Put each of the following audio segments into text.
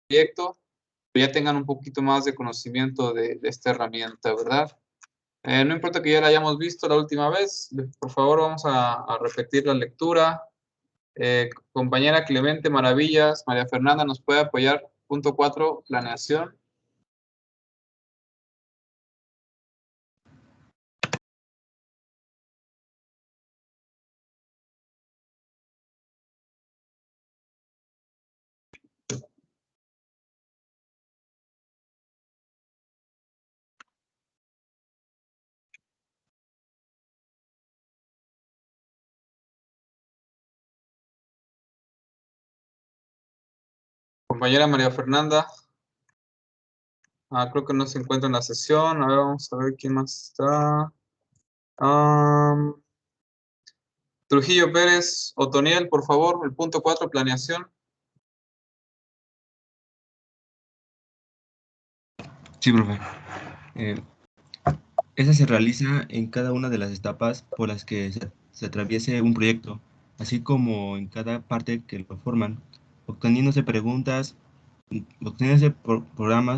proyecto, ya tengan un poquito más de conocimiento de esta herramienta, ¿verdad? No importa que ya la hayamos visto la última vez, por favor vamos a repetir la lectura. Compañera Clemente Maravillas, María Fernanda, ¿nos puede apoyar? Punto 4, planeación. Compañera María Fernanda. Creo que no se encuentra en la sesión. A ver, vamos a ver quién más está. Trujillo Pérez, Otoniel, por favor, el punto 4, planeación. Sí, profe. Esa se realiza en cada una de las etapas por las que se atraviese un proyecto, así como en cada parte que lo forman, obteniéndose programas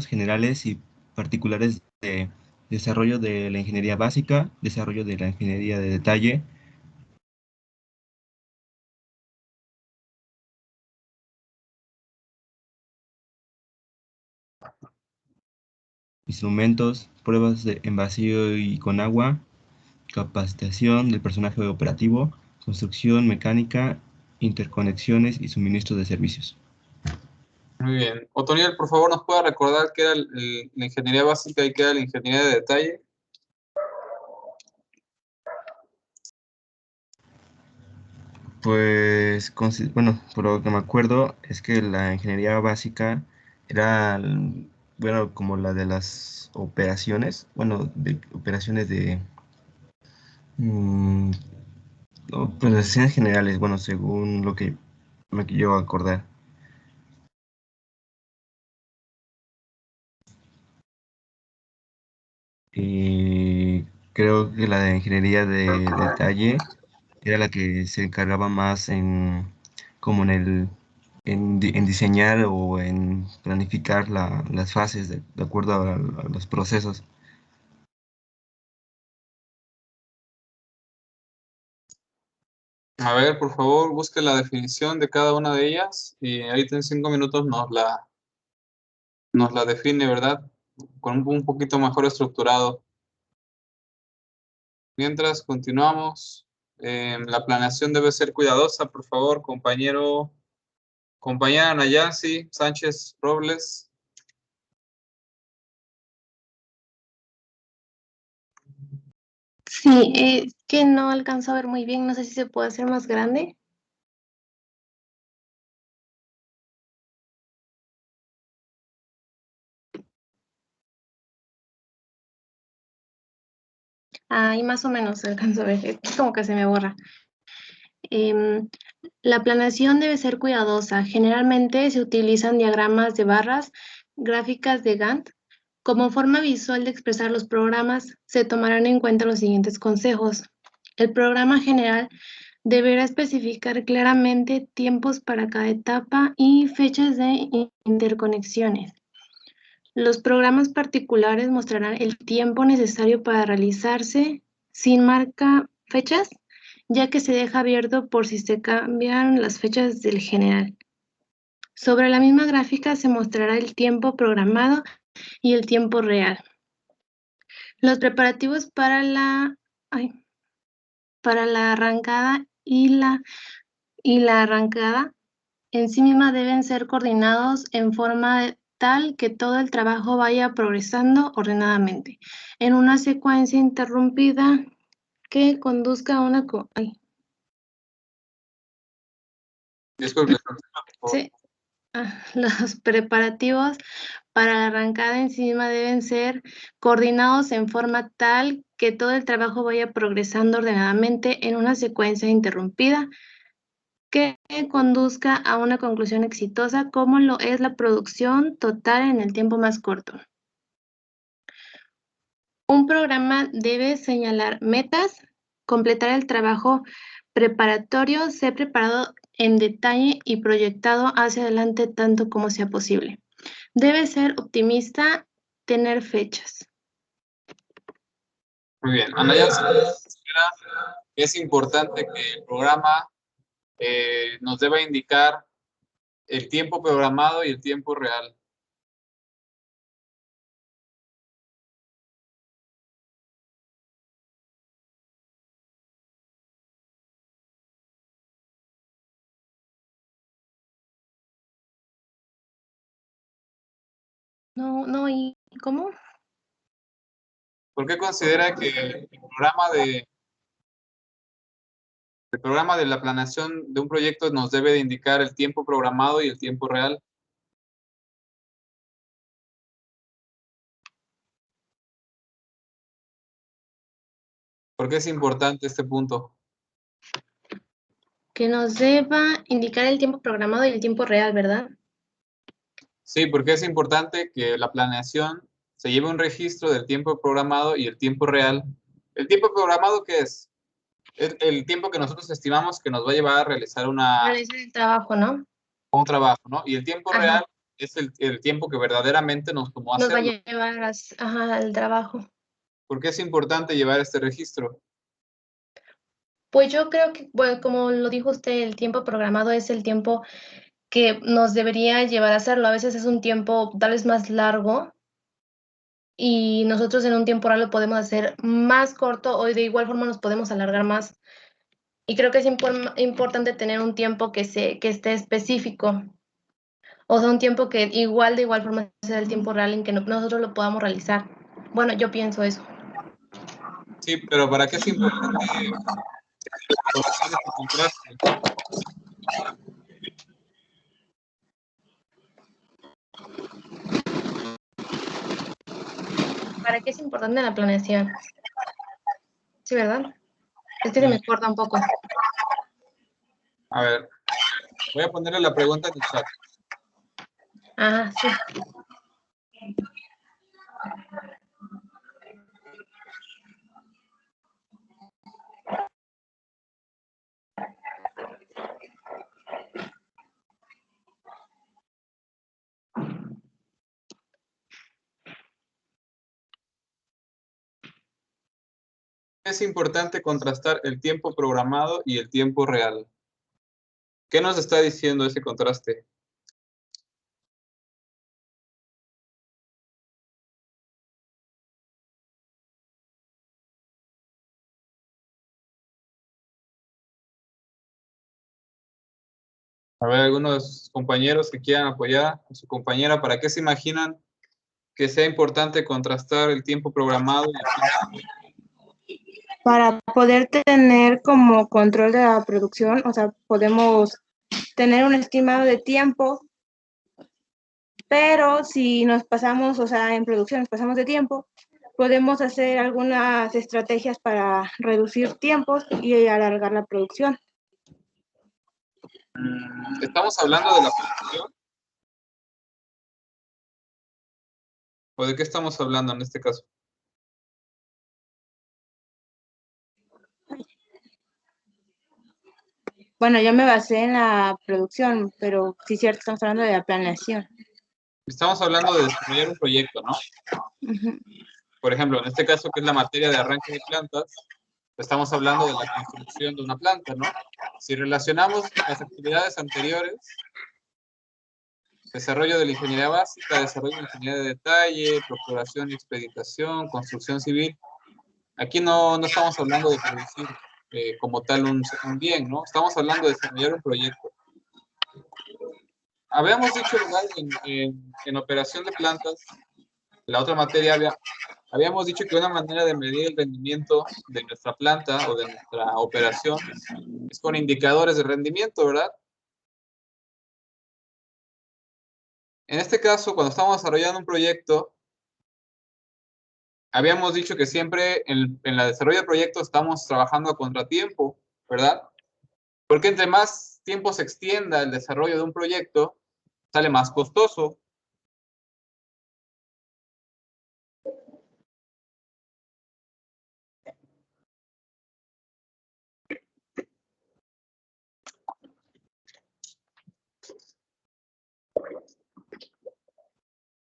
generales y particulares de desarrollo de la ingeniería básica, desarrollo de la ingeniería de detalle, instrumentos, pruebas en vacío y con agua, capacitación del personal operativo, construcción mecánica, interconexiones y suministro de servicios. Muy bien. Otoniel, por favor, ¿nos puede recordar qué era la ingeniería básica y qué era la ingeniería de detalle? Pues, bueno, por lo que me acuerdo es que la ingeniería básica era, bueno, como la de las operaciones, bueno, de operaciones de, mm, operaciones generales, bueno, según lo que me quiero acordar. Y creo que la de ingeniería de detalle era la que se encargaba más como en diseñar o en planificar las fases de acuerdo a los procesos. A ver, por favor, busque la definición de cada una de ellas y ahorita en 5 minutos nos la define, ¿verdad? Con un poquito mejor estructurado. Mientras continuamos, la planeación debe ser cuidadosa, por favor, compañera Nayasi Sánchez Robles. Sí, es que no alcanzo a ver muy bien, no sé si se puede hacer más grande. Ahí más o menos alcanzo a ver, es como que se me borra. La planeación debe ser cuidadosa. Generalmente se utilizan diagramas de barras, gráficas de Gantt. Como forma visual de expresar los programas, se tomarán en cuenta los siguientes consejos. El programa general deberá especificar claramente tiempos para cada etapa y fechas de interconexiones. Los programas particulares mostrarán el tiempo necesario para realizarse sin marca fechas, ya que se deja abierto por si se cambian las fechas del general. Sobre la misma gráfica se mostrará el tiempo programado y el tiempo real. Los preparativos para la arrancada y la arrancada en sí misma deben ser coordinados en forma tal que todo el trabajo vaya progresando ordenadamente, en una secuencia interrumpida que conduzca a una... Disculpe. Sí. Los preparativos para la arrancada en sí misma deben ser coordinados en forma tal que todo el trabajo vaya progresando ordenadamente en una secuencia interrumpida que conduzca a una conclusión exitosa como lo es la producción total en el tiempo más corto. Un programa debe señalar metas, completar el trabajo preparatorio, ser preparado en detalle y proyectado hacia adelante tanto como sea posible. Debe ser optimista, tener fechas. Muy bien. Anaya considera que es importante que el programa nos deba indicar el tiempo programado y el tiempo real. No, ¿y cómo? ¿Por qué considera que el programa de la planeación de un proyecto nos debe de indicar el tiempo programado y el tiempo real? ¿Por qué es importante este punto? Que nos deba indicar el tiempo programado y el tiempo real, ¿verdad? Sí, porque es importante que la planeación se lleve un registro del tiempo programado y el tiempo real. ¿El tiempo programado qué es? Es el tiempo que nosotros estimamos que nos va a llevar a realizar Realizar el trabajo, ¿no? un trabajo, ¿no? Y el tiempo Ajá. real es el tiempo que verdaderamente nos tomó Nos va a hacerlo. llevar al trabajo. ¿Por qué es importante llevar este registro? Pues yo creo que, bueno, como lo dijo usted, el tiempo programado es el tiempo que nos debería llevar a hacerlo. A veces es un tiempo tal vez más largo y nosotros en un tiempo real lo podemos hacer más corto o de igual forma nos podemos alargar más. Y creo que es importante tener un tiempo que esté específico, o sea, un tiempo que de igual forma sea el tiempo real en que nosotros lo podamos realizar. Bueno, yo pienso eso. Sí, pero ¿para qué es importante conocer este contraste? ¿Para qué es importante la planeación? Sí, ¿verdad? Es que se me corta un poco. A ver, voy a ponerle la pregunta en el chat. Ah, sí. Es importante contrastar el tiempo programado y el tiempo real. ¿Qué nos está diciendo ese contraste? A ver, algunos de sus compañeros que quieran apoyar a su compañera, ¿para qué se imaginan que sea importante contrastar el tiempo programado y el tiempo? Para poder tener como control de la producción, o sea, podemos tener un estimado de tiempo, pero si nos pasamos, o sea, en producción nos pasamos de tiempo, podemos hacer algunas estrategias para reducir tiempos y alargar la producción. ¿Estamos hablando de la producción? ¿O de qué estamos hablando en este caso? Bueno, yo me basé en la producción, pero sí es cierto, estamos hablando de la planeación. Estamos hablando de desarrollar un proyecto, ¿no? Uh-huh. Por ejemplo, en este caso, que es la materia de arranque de plantas, estamos hablando de la construcción de una planta, ¿no? Si relacionamos las actividades anteriores, desarrollo de la ingeniería básica, desarrollo de la ingeniería de detalle, procuración y expeditación, construcción civil, aquí no estamos hablando de producir como tal un bien, ¿no? Estamos hablando de desarrollar un proyecto. Habíamos dicho, ¿verdad? En operación de plantas, la otra materia habíamos dicho que una manera de medir el rendimiento de nuestra planta o de nuestra operación es con indicadores de rendimiento, ¿verdad? En este caso, cuando estamos desarrollando un proyecto, habíamos dicho que siempre en el desarrollo del proyecto estamos trabajando a contratiempo, ¿verdad? Porque entre más tiempo se extienda el desarrollo de un proyecto, sale más costoso.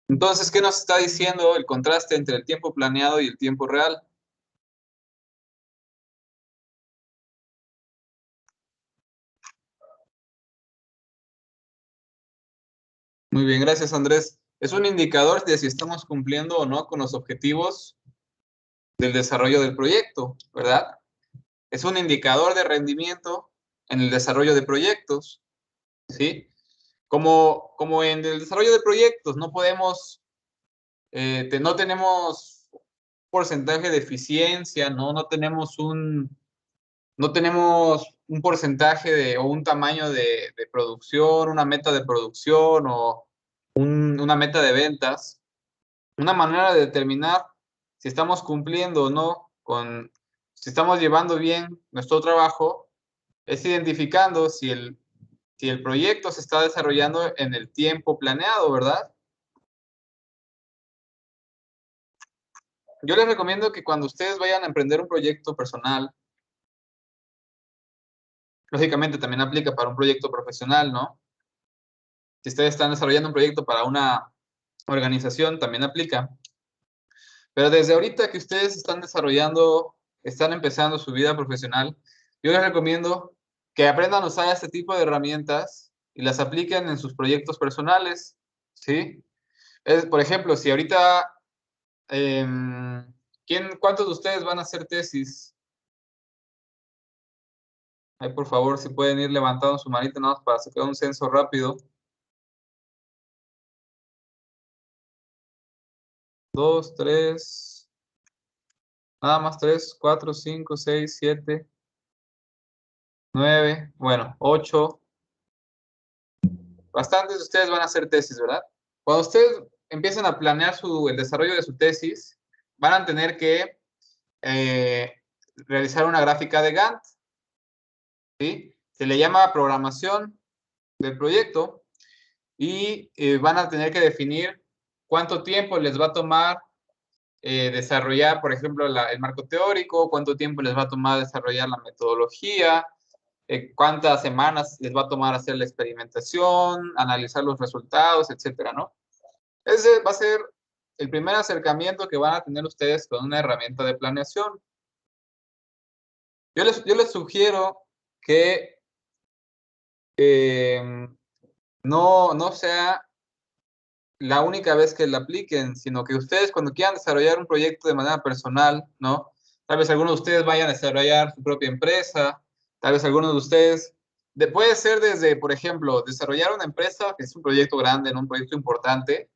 Entonces, ¿qué nos está diciendo el contraste entre el tiempo planeado y el tiempo real? Muy bien, gracias, Andrés. Es un indicador de si estamos cumpliendo o no con los objetivos del desarrollo del proyecto, ¿verdad? Es un indicador de rendimiento en el desarrollo de proyectos, ¿sí? Como en el desarrollo de proyectos no podemos, no tenemos porcentaje de eficiencia, no tenemos un porcentaje o un tamaño de producción, una meta de producción o una meta de ventas. Una manera de determinar si estamos cumpliendo o no si estamos llevando bien nuestro trabajo, es identificando si el proyecto se está desarrollando en el tiempo planeado, ¿verdad? Yo les recomiendo que cuando ustedes vayan a emprender un proyecto personal, lógicamente también aplica para un proyecto profesional, ¿no? Si ustedes están desarrollando un proyecto para una organización, también aplica. Pero desde ahorita que ustedes están empezando su vida profesional, yo les recomiendo que aprendan a usar este tipo de herramientas y las apliquen en sus proyectos personales, ¿sí? Por ejemplo, si ahorita, ¿cuántos de ustedes van a hacer tesis? Ahí, por favor, si pueden ir levantando su manita nada más para sacar un censo rápido. 2, 3, nada más 3, 4, 5, 6, 7, 9, bueno, 8. Bastantes de ustedes van a hacer tesis, ¿verdad? Cuando ustedes empiecen a planear el desarrollo de su tesis, van a tener que realizar una gráfica de Gantt, ¿sí? Se le llama programación del proyecto y van a tener que definir cuánto tiempo les va a tomar desarrollar, por ejemplo, el marco teórico, cuánto tiempo les va a tomar desarrollar la metodología, cuántas semanas les va a tomar hacer la experimentación, analizar los resultados, etcétera, ¿no? Ese va a ser el primer acercamiento que van a tener ustedes con una herramienta de planeación. Yo les sugiero que no sea la única vez que la apliquen, sino que ustedes cuando quieran desarrollar un proyecto de manera personal, ¿no? Tal vez algunos de ustedes vayan a desarrollar su propia empresa, tal vez algunos de ustedes, puede ser desde, por ejemplo, desarrollar una empresa, que es un proyecto grande, ¿no? Un proyecto importante,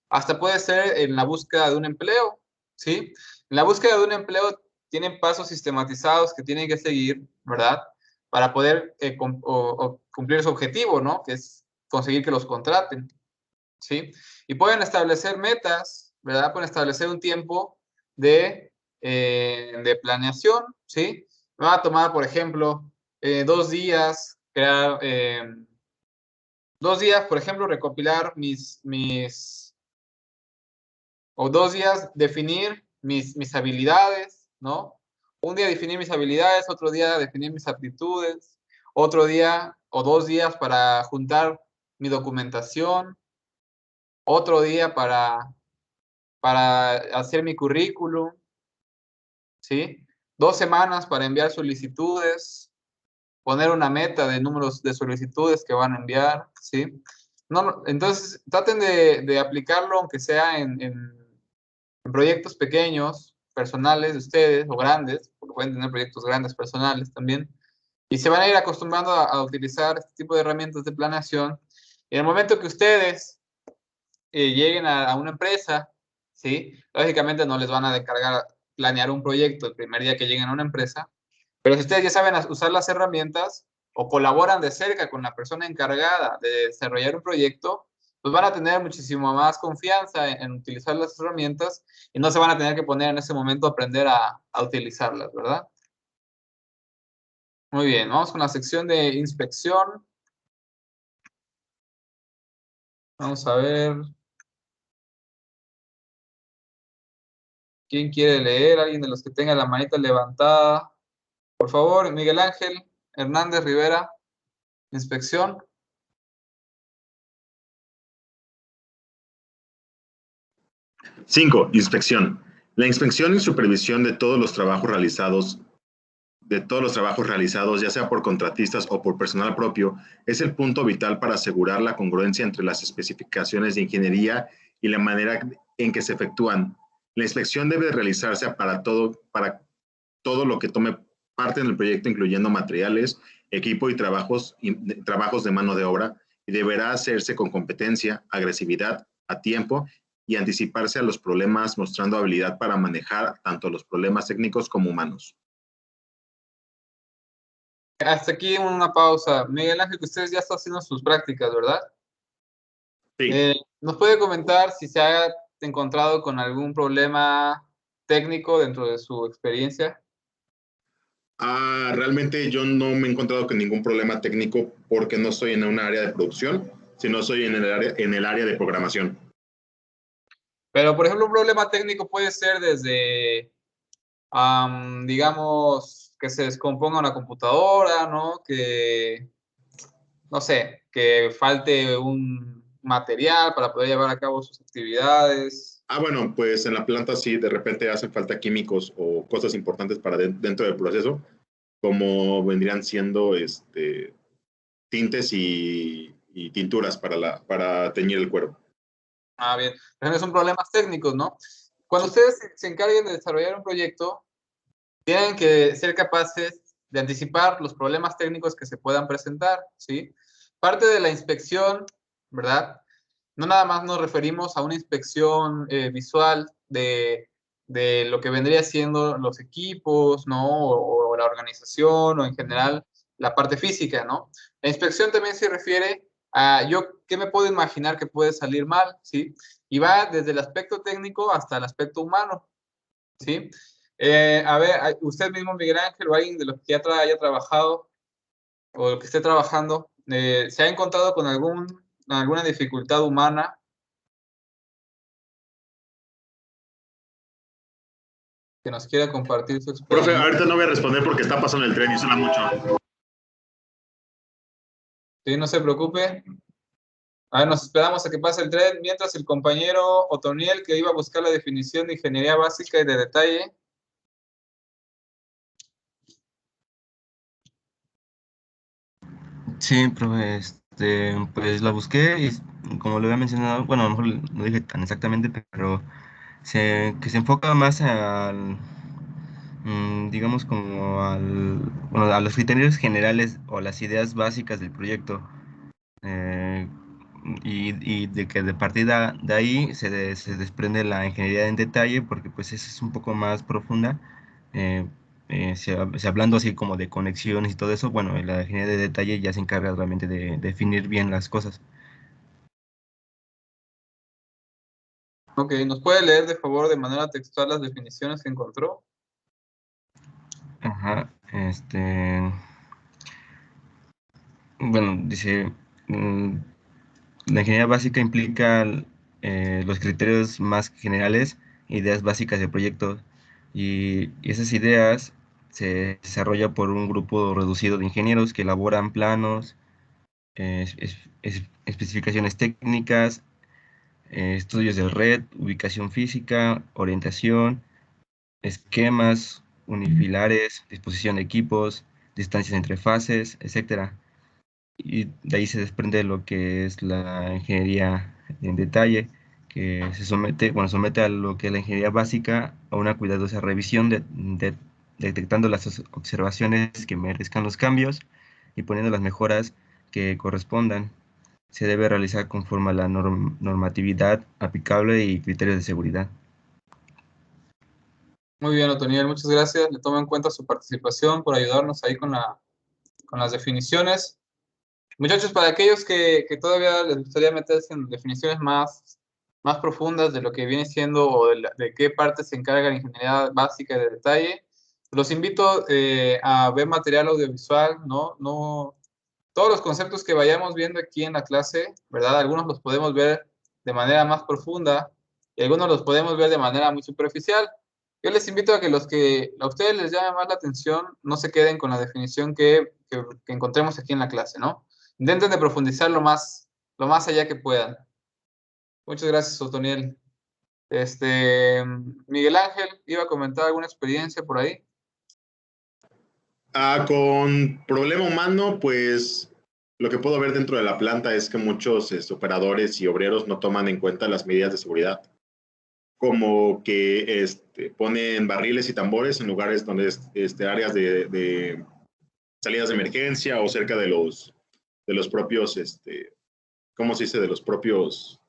hasta puede ser en la búsqueda de un empleo, ¿sí? En la búsqueda de un empleo tienen pasos sistematizados que tienen que seguir, ¿verdad? Para poder cumplir su objetivo, ¿no? Que es conseguir que los contraten, ¿sí? Y pueden establecer metas, ¿verdad? Pueden establecer un tiempo de planeación, ¿sí? Me va a tomar, por ejemplo, 2 días crear, 2 días, por ejemplo, recopilar o 2 días definir mis habilidades, ¿no? Un día definir mis habilidades, otro día definir mis aptitudes, otro día o 2 días para juntar mi documentación, otro día para hacer mi currículum, ¿sí? 2 semanas para enviar solicitudes, poner una meta de números de solicitudes que van a enviar, ¿sí? Entonces, traten de aplicarlo, aunque sea en proyectos pequeños, personales de ustedes, o grandes, porque pueden tener proyectos grandes, personales también, y se van a ir acostumbrando a utilizar este tipo de herramientas de planeación. Y en el momento que ustedes lleguen a una empresa, ¿sí? Lógicamente no les van a encargar planear un proyecto el primer día que lleguen a una empresa, pero si ustedes ya saben usar las herramientas o colaboran de cerca con la persona encargada de desarrollar un proyecto, pues van a tener muchísimo más confianza en utilizar las herramientas y no se van a tener que poner en ese momento a aprender a utilizarlas, ¿verdad? Muy bien, vamos con la sección de inspección. Vamos a ver. ¿Quién quiere leer? ¿Alguien de los que tenga la manita levantada? Por favor, Miguel Ángel Hernández Rivera, inspección. 5. Inspección. La inspección y supervisión de todos los trabajos realizados, ya sea por contratistas o por personal propio, es el punto vital para asegurar la congruencia entre las especificaciones de ingeniería y la manera en que se efectúan. La inspección debe realizarse para todo lo que tome parte en el proyecto, incluyendo materiales, equipo y trabajos de mano de obra, y deberá hacerse con competencia, agresividad, a tiempo y anticiparse a los problemas, mostrando habilidad para manejar tanto los problemas técnicos como humanos. Hasta aquí una pausa. Miguel Ángel, que ustedes ya están haciendo sus prácticas, ¿verdad? Sí. ¿Nos puede comentar si se ha encontrado con algún problema técnico dentro de su experiencia? Realmente yo no me he encontrado con ningún problema técnico porque no estoy en un área de producción, sino estoy en el área de programación. Pero, por ejemplo, un problema técnico puede ser desde, digamos, que se descomponga una computadora, ¿no? Que, no sé, que falte un material para poder llevar a cabo sus actividades. Bueno, pues en la planta sí, de repente hacen falta químicos o cosas importantes para dentro del proceso, como vendrían siendo tintes y tinturas para teñir el cuero. Bien. Pero son problemas técnicos, ¿no? Cuando ustedes se encarguen de desarrollar un proyecto, tienen que ser capaces de anticipar los problemas técnicos que se puedan presentar, ¿sí? Parte de la inspección, ¿verdad? No nada más nos referimos a una inspección visual de lo que vendría siendo los equipos, ¿no? O la organización, o en general la parte física, ¿no? La inspección también se refiere a yo qué me puedo imaginar que puede salir mal, ¿sí? Y va desde el aspecto técnico hasta el aspecto humano, ¿sí? A ver, usted mismo, Miguel Ángel, o alguien de los que ya haya trabajado o que esté trabajando, ¿se ha encontrado con alguna dificultad humana? Que nos quiera compartir su experiencia. Profe, ahorita no voy a responder porque está pasando el tren y suena mucho. Sí, no se preocupe. A ver, nos esperamos a que pase el tren, mientras el compañero Otoniel, que iba a buscar la definición de ingeniería básica y de detalle. Sí, profe, pues la busqué y como lo había mencionado, bueno, a lo mejor no dije tan exactamente, pero que se enfoca más al, digamos, como bueno, a los criterios generales o las ideas básicas del proyecto. eh, y de que de partida de ahí se desprende la ingeniería en detalle, porque pues esa es un poco más profunda. eh, Hablando así como de conexiones y todo eso, bueno, la ingeniería de detalle ya se encarga realmente de definir bien las cosas. Ok, ¿nos puede leer de favor de manera textual las definiciones que encontró? Ajá, bueno, dice, la ingeniería básica implica los criterios más generales, ideas básicas del proyecto, y esas ideas se desarrolla por un grupo reducido de ingenieros que elaboran planos, especificaciones técnicas, estudios de red, ubicación física, orientación, esquemas unifilares, disposición de equipos, distancias entre fases, etcétera. Y de ahí se desprende lo que es la ingeniería en detalle, que somete a lo que es la ingeniería básica a una cuidadosa revisión detectando las observaciones que merezcan los cambios y poniendo las mejoras que correspondan. Se debe realizar conforme a la normatividad aplicable y criterios de seguridad. Muy bien, Otoniel, muchas gracias. Le tomo en cuenta su participación por ayudarnos ahí con las definiciones. Muchachos, para aquellos que todavía les gustaría meterse en definiciones más profundas de lo que viene siendo o de qué parte se encarga la ingeniería básica y de detalle, los invito a ver material audiovisual, ¿no? Todos los conceptos que vayamos viendo aquí en la clase, ¿verdad? Algunos los podemos ver de manera más profunda y algunos los podemos ver de manera muy superficial. Yo les invito a que los que a ustedes les llame más la atención no se queden con la definición que encontremos aquí en la clase, ¿no? Intenten de profundizar lo más allá que puedan. Muchas gracias, Otoniel. Miguel Ángel, ¿iba a comentar alguna experiencia por ahí? Con problema humano, pues lo que puedo ver dentro de la planta es que muchos operadores y obreros no toman en cuenta las medidas de seguridad, como que ponen barriles y tambores en lugares donde áreas de salidas de emergencia o cerca de los propios, ¿cómo se dice? De los propios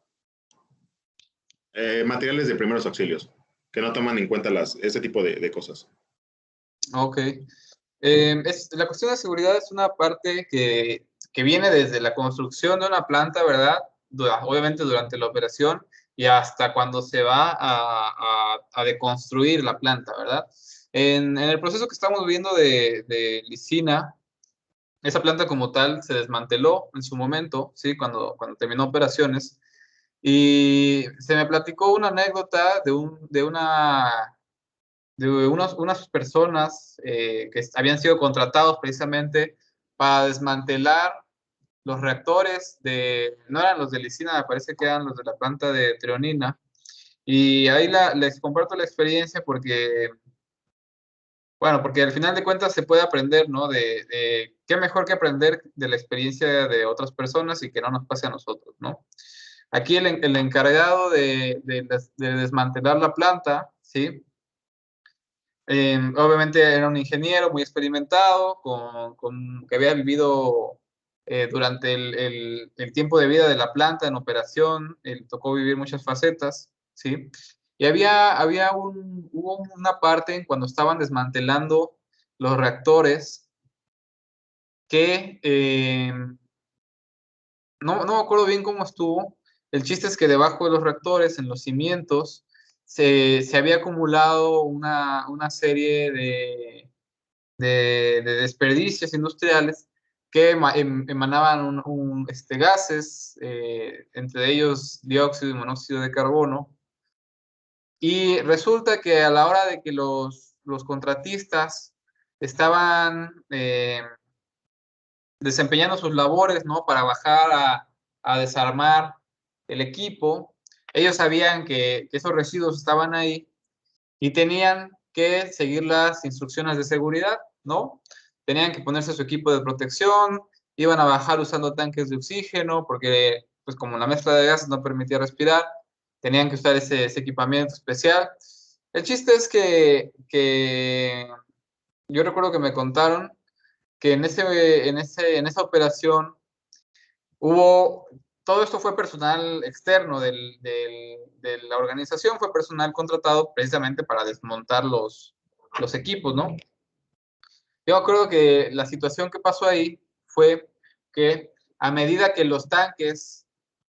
materiales de primeros auxilios, que no toman en cuenta ese tipo de cosas. Ok. La cuestión de seguridad es una parte que viene desde la construcción de una planta, ¿verdad? Obviamente durante la operación y hasta cuando se va a deconstruir la planta, ¿verdad? En el proceso que estamos viendo de Lisina, esa planta como tal se desmanteló en su momento, ¿sí? Cuando terminó operaciones. Y se me platicó una anécdota de unas personas que habían sido contratados precisamente para desmantelar los reactores no eran los de Lisina, me parece que eran los de la planta de Treonina. Y ahí les comparto la experiencia porque, bueno, porque al final de cuentas se puede aprender, ¿no? Qué mejor que aprender de la experiencia de otras personas y que no nos pase a nosotros, ¿no? Aquí el encargado de desmantelar la planta, ¿sí? Obviamente era un ingeniero muy experimentado, que había vivido durante el tiempo de vida de la planta en operación, él tocó vivir muchas facetas, ¿sí? Y hubo una parte cuando estaban desmantelando los reactores que no me acuerdo bien cómo estuvo. El chiste es que debajo de los reactores, en los cimientos, se había acumulado una serie de desperdicios industriales que emanaban gases, entre ellos dióxido y monóxido de carbono. Y resulta que a la hora de que los contratistas estaban desempeñando sus labores, ¿no? Para bajar a desarmar el equipo, ellos sabían que esos residuos estaban ahí y tenían que seguir las instrucciones de seguridad, ¿no? Tenían que ponerse su equipo de protección, iban a bajar usando tanques de oxígeno, porque pues como la mezcla de gases no permitía respirar, tenían que usar ese equipamiento especial. El chiste es que yo recuerdo que me contaron que en esa operación todo esto fue personal externo de la organización, fue personal contratado precisamente para desmontar los equipos, ¿no? Yo me acuerdo que la situación que pasó ahí fue que a medida que los tanques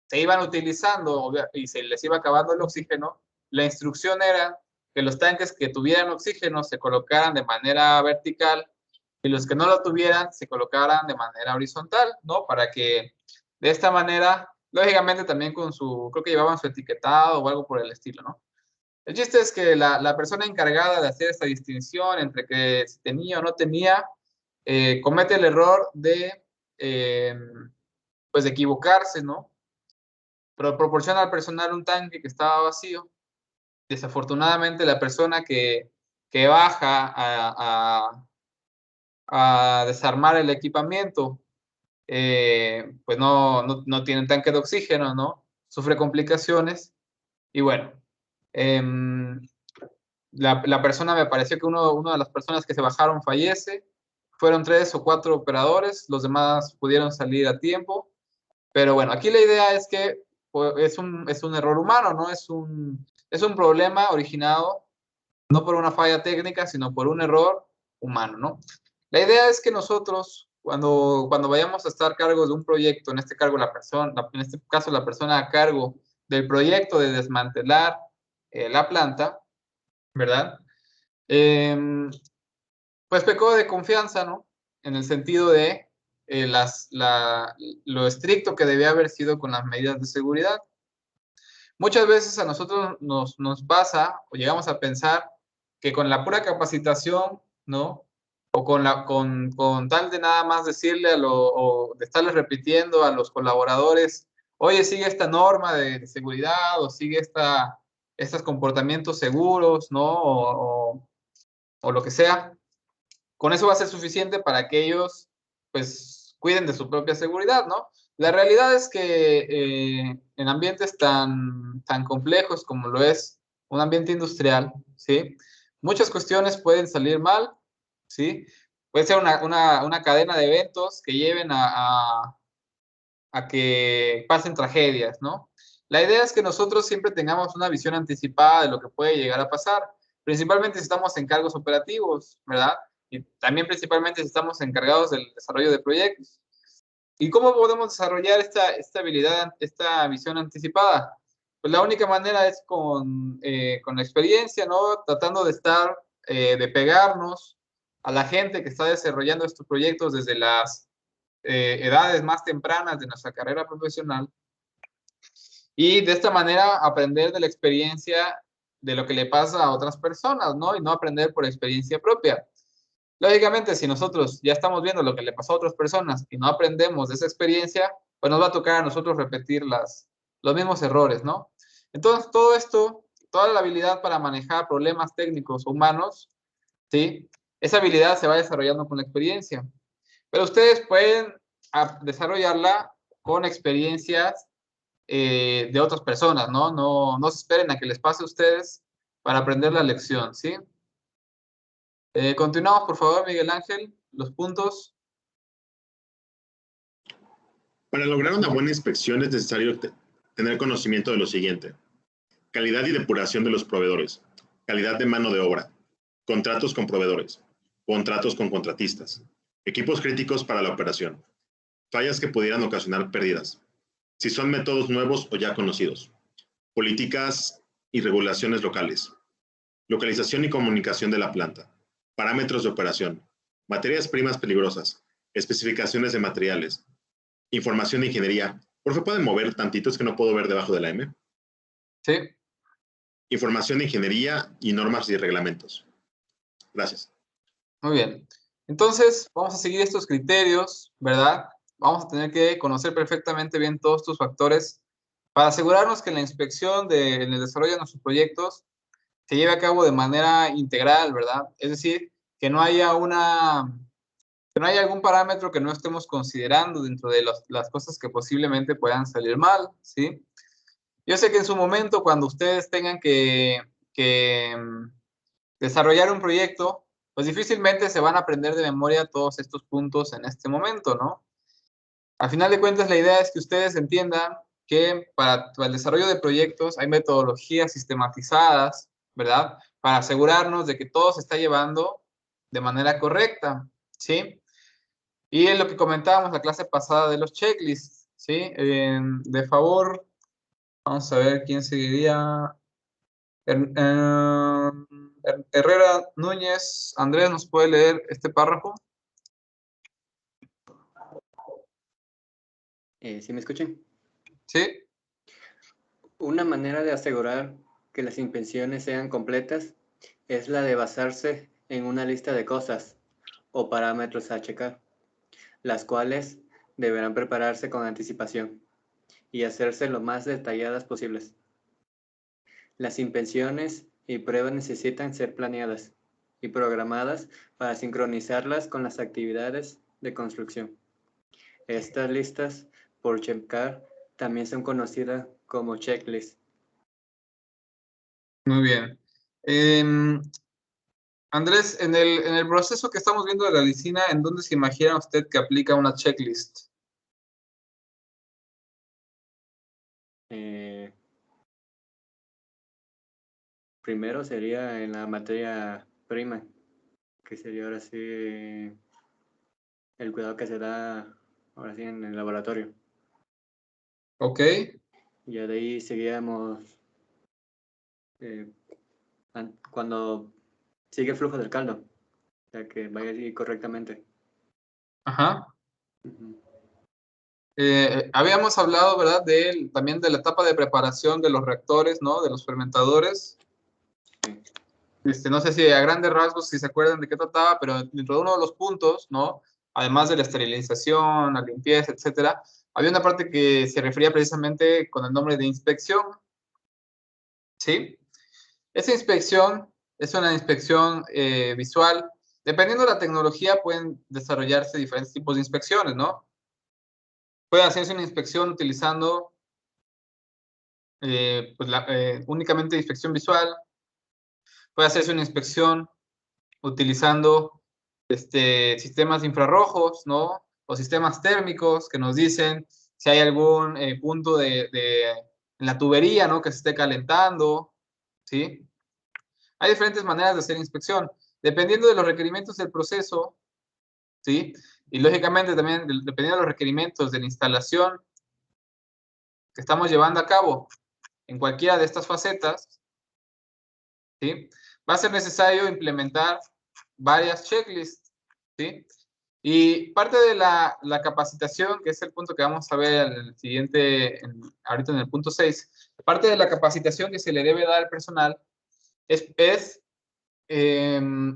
se iban utilizando y se les iba acabando el oxígeno, la instrucción era que los tanques que tuvieran oxígeno se colocaran de manera vertical y los que no lo tuvieran se colocaran de manera horizontal, ¿no? Para que de esta manera, lógicamente también creo que llevaban su etiquetado o algo por el estilo, ¿no? El chiste es que la persona encargada de hacer esta distinción entre que si tenía o no tenía, comete el error pues de equivocarse, ¿no? Pero proporciona al personal un tanque que estaba vacío. Desafortunadamente, la persona que baja a desarmar el equipamiento, pues no tiene tanque de oxígeno, ¿no? Sufre complicaciones y bueno, la persona, me pareció que una de las personas que se bajaron fallece. Fueron 3 o 4 operadores, los demás pudieron salir a tiempo. Pero bueno, aquí la idea es que pues, es un error humano, ¿no? Es un problema originado no por una falla técnica, sino por un error humano, ¿no? La idea es que nosotros, cuando vayamos a estar a cargo de un proyecto, en este caso la persona a cargo del proyecto de desmantelar la planta, ¿verdad? Pues pecó de confianza, ¿no? En el sentido de lo estricto que debía haber sido con las medidas de seguridad. Muchas veces a nosotros nos pasa o llegamos a pensar que con la pura capacitación, ¿no? O con tal de nada más decirle o de estarles repitiendo a los colaboradores, oye, sigue esta norma de seguridad o sigue estos comportamientos seguros, ¿no? O lo que sea. Con eso va a ser suficiente para que ellos, pues, cuiden de su propia seguridad, ¿no? La realidad es que en ambientes tan complejos como lo es un ambiente industrial, ¿sí? Muchas cuestiones pueden salir mal, ¿sí? Puede ser una cadena de eventos que lleven a que pasen tragedias, ¿no? La idea es que nosotros siempre tengamos una visión anticipada de lo que puede llegar a pasar, principalmente si estamos en cargos operativos, ¿verdad? Y también principalmente si estamos encargados del desarrollo de proyectos. ¿Y cómo podemos desarrollar esta habilidad, esta visión anticipada? Pues la única manera es con la experiencia, ¿no? Tratando de de pegarnos a la gente que está desarrollando estos proyectos desde las edades más tempranas de nuestra carrera profesional y de esta manera aprender de la experiencia de lo que le pasa a otras personas, ¿no? Y no aprender por experiencia propia. Lógicamente, si nosotros ya estamos viendo lo que le pasó a otras personas y no aprendemos de esa experiencia, pues nos va a tocar a nosotros repetir los mismos errores, ¿no? Entonces, todo esto, toda la habilidad para manejar problemas técnicos humanos, ¿sí? Esa habilidad se va desarrollando con la experiencia. Pero ustedes pueden desarrollarla con experiencias de otras personas, ¿no? No se esperen a que les pase a ustedes para aprender la lección, ¿sí? Continuamos, por favor, Miguel Ángel, los puntos. Para lograr una buena inspección es necesario tener conocimiento de lo siguiente: calidad y depuración de los proveedores, calidad de mano de obra, contratos con proveedores, contratos con contratistas, equipos críticos para la operación, fallas que pudieran ocasionar pérdidas, si son métodos nuevos o ya conocidos, políticas y regulaciones locales, localización y comunicación de la planta, parámetros de operación, materias primas peligrosas, especificaciones de materiales, información de ingeniería. ¿Por qué pueden mover tantito? Es que no puedo ver debajo de la M. Sí. Información de ingeniería y normas y reglamentos. Gracias. Muy bien. Entonces, vamos a seguir estos criterios, ¿verdad? Vamos a tener que conocer perfectamente bien todos estos factores para asegurarnos que la inspección en el desarrollo de nuestros proyectos se lleve a cabo de manera integral, ¿verdad? Es decir, que no haya algún parámetro que no estemos considerando dentro de las cosas que posiblemente puedan salir mal, ¿sí? Yo sé que en su momento, cuando ustedes tengan que desarrollar un proyecto, pues difícilmente se van a aprender de memoria todos estos puntos en este momento, ¿no? Al final de cuentas, la idea es que ustedes entiendan que para el desarrollo de proyectos hay metodologías sistematizadas, ¿verdad? Para asegurarnos de que todo se está llevando de manera correcta, ¿sí? Y en lo que comentábamos la clase pasada de los checklists, ¿sí? De favor, vamos a ver quién seguiría. Herrera Núñez, Andrés, ¿nos puede leer este párrafo? ¿Sí me escuchan? Sí. Una manera de asegurar que las inspecciones sean completas es la de basarse en una lista de cosas o parámetros a checar, las cuales deberán prepararse con anticipación y hacerse lo más detalladas posibles. Las inspecciones y pruebas necesitan ser planeadas y programadas para sincronizarlas con las actividades de construcción. Estas listas por checar también son conocidas como checklists. Muy bien. Andrés, en el proceso que estamos viendo de la licina, ¿en dónde se imagina usted que aplica una checklist? Primero sería en la materia prima, que sería ahora sí el cuidado que se da ahora sí en el laboratorio. Ok. Ya de ahí seguíamos cuando sigue el flujo del caldo, o sea, que vaya así correctamente. Ajá. Uh-huh. Habíamos hablado, ¿verdad? También de la etapa de preparación de los reactores, ¿no? De los fermentadores. Sí. No sé si a grandes rasgos, si se acuerdan de qué trataba, pero dentro de uno de los puntos, ¿no? Además de la esterilización, la limpieza, etcétera, había una parte que se refería precisamente con el nombre de inspección, ¿sí? Esta inspección es una inspección visual. Dependiendo de la tecnología, pueden desarrollarse diferentes tipos de inspecciones, ¿no? Puede hacerse una inspección utilizando pues únicamente inspección visual. Puede hacerse una inspección utilizando sistemas infrarrojos, ¿no? O sistemas térmicos que nos dicen si hay algún punto en la tubería, ¿no? Que se esté calentando, ¿sí? Hay diferentes maneras de hacer inspección. Dependiendo de los requerimientos del proceso, ¿sí? Y lógicamente también dependiendo de los requerimientos de la instalación que estamos llevando a cabo en cualquiera de estas facetas, ¿sí? Va a ser necesario implementar varias checklists, ¿sí? Y parte de la capacitación, que es el punto que vamos a ver en el siguiente, ahorita en el punto 6, parte de la capacitación que se le debe dar al personal es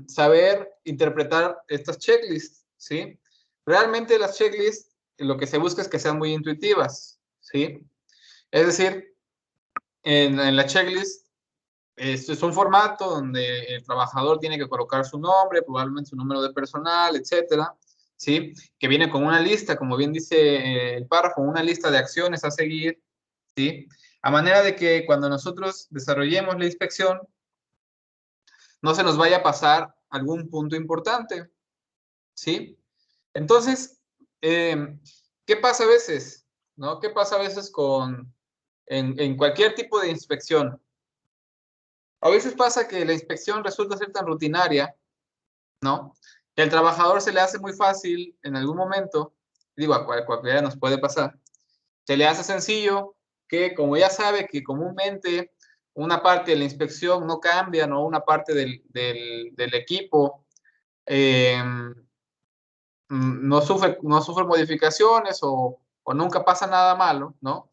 saber interpretar estas checklists, ¿sí? Realmente las checklists, lo que se busca es que sean muy intuitivas, ¿sí? Es decir, en la checklist, es un formato donde el trabajador tiene que colocar su nombre, probablemente su número de personal, etcétera, ¿sí? Que viene con una lista, como bien dice el párrafo, una lista de acciones a seguir, ¿sí? A manera de que cuando nosotros desarrollemos la inspección, no se nos vaya a pasar algún punto importante, ¿sí? Entonces, ¿qué pasa a veces? ¿No? ¿Qué pasa a veces en cualquier tipo de inspección? A veces pasa que la inspección resulta ser tan rutinaria, ¿no? Que al trabajador se le hace muy fácil en algún momento, digo, a cualquiera nos puede pasar, se le hace sencillo que como ya sabe que comúnmente una parte de la inspección no cambia, ¿no? Una parte del equipo no sufre modificaciones o nunca pasa nada malo, ¿no?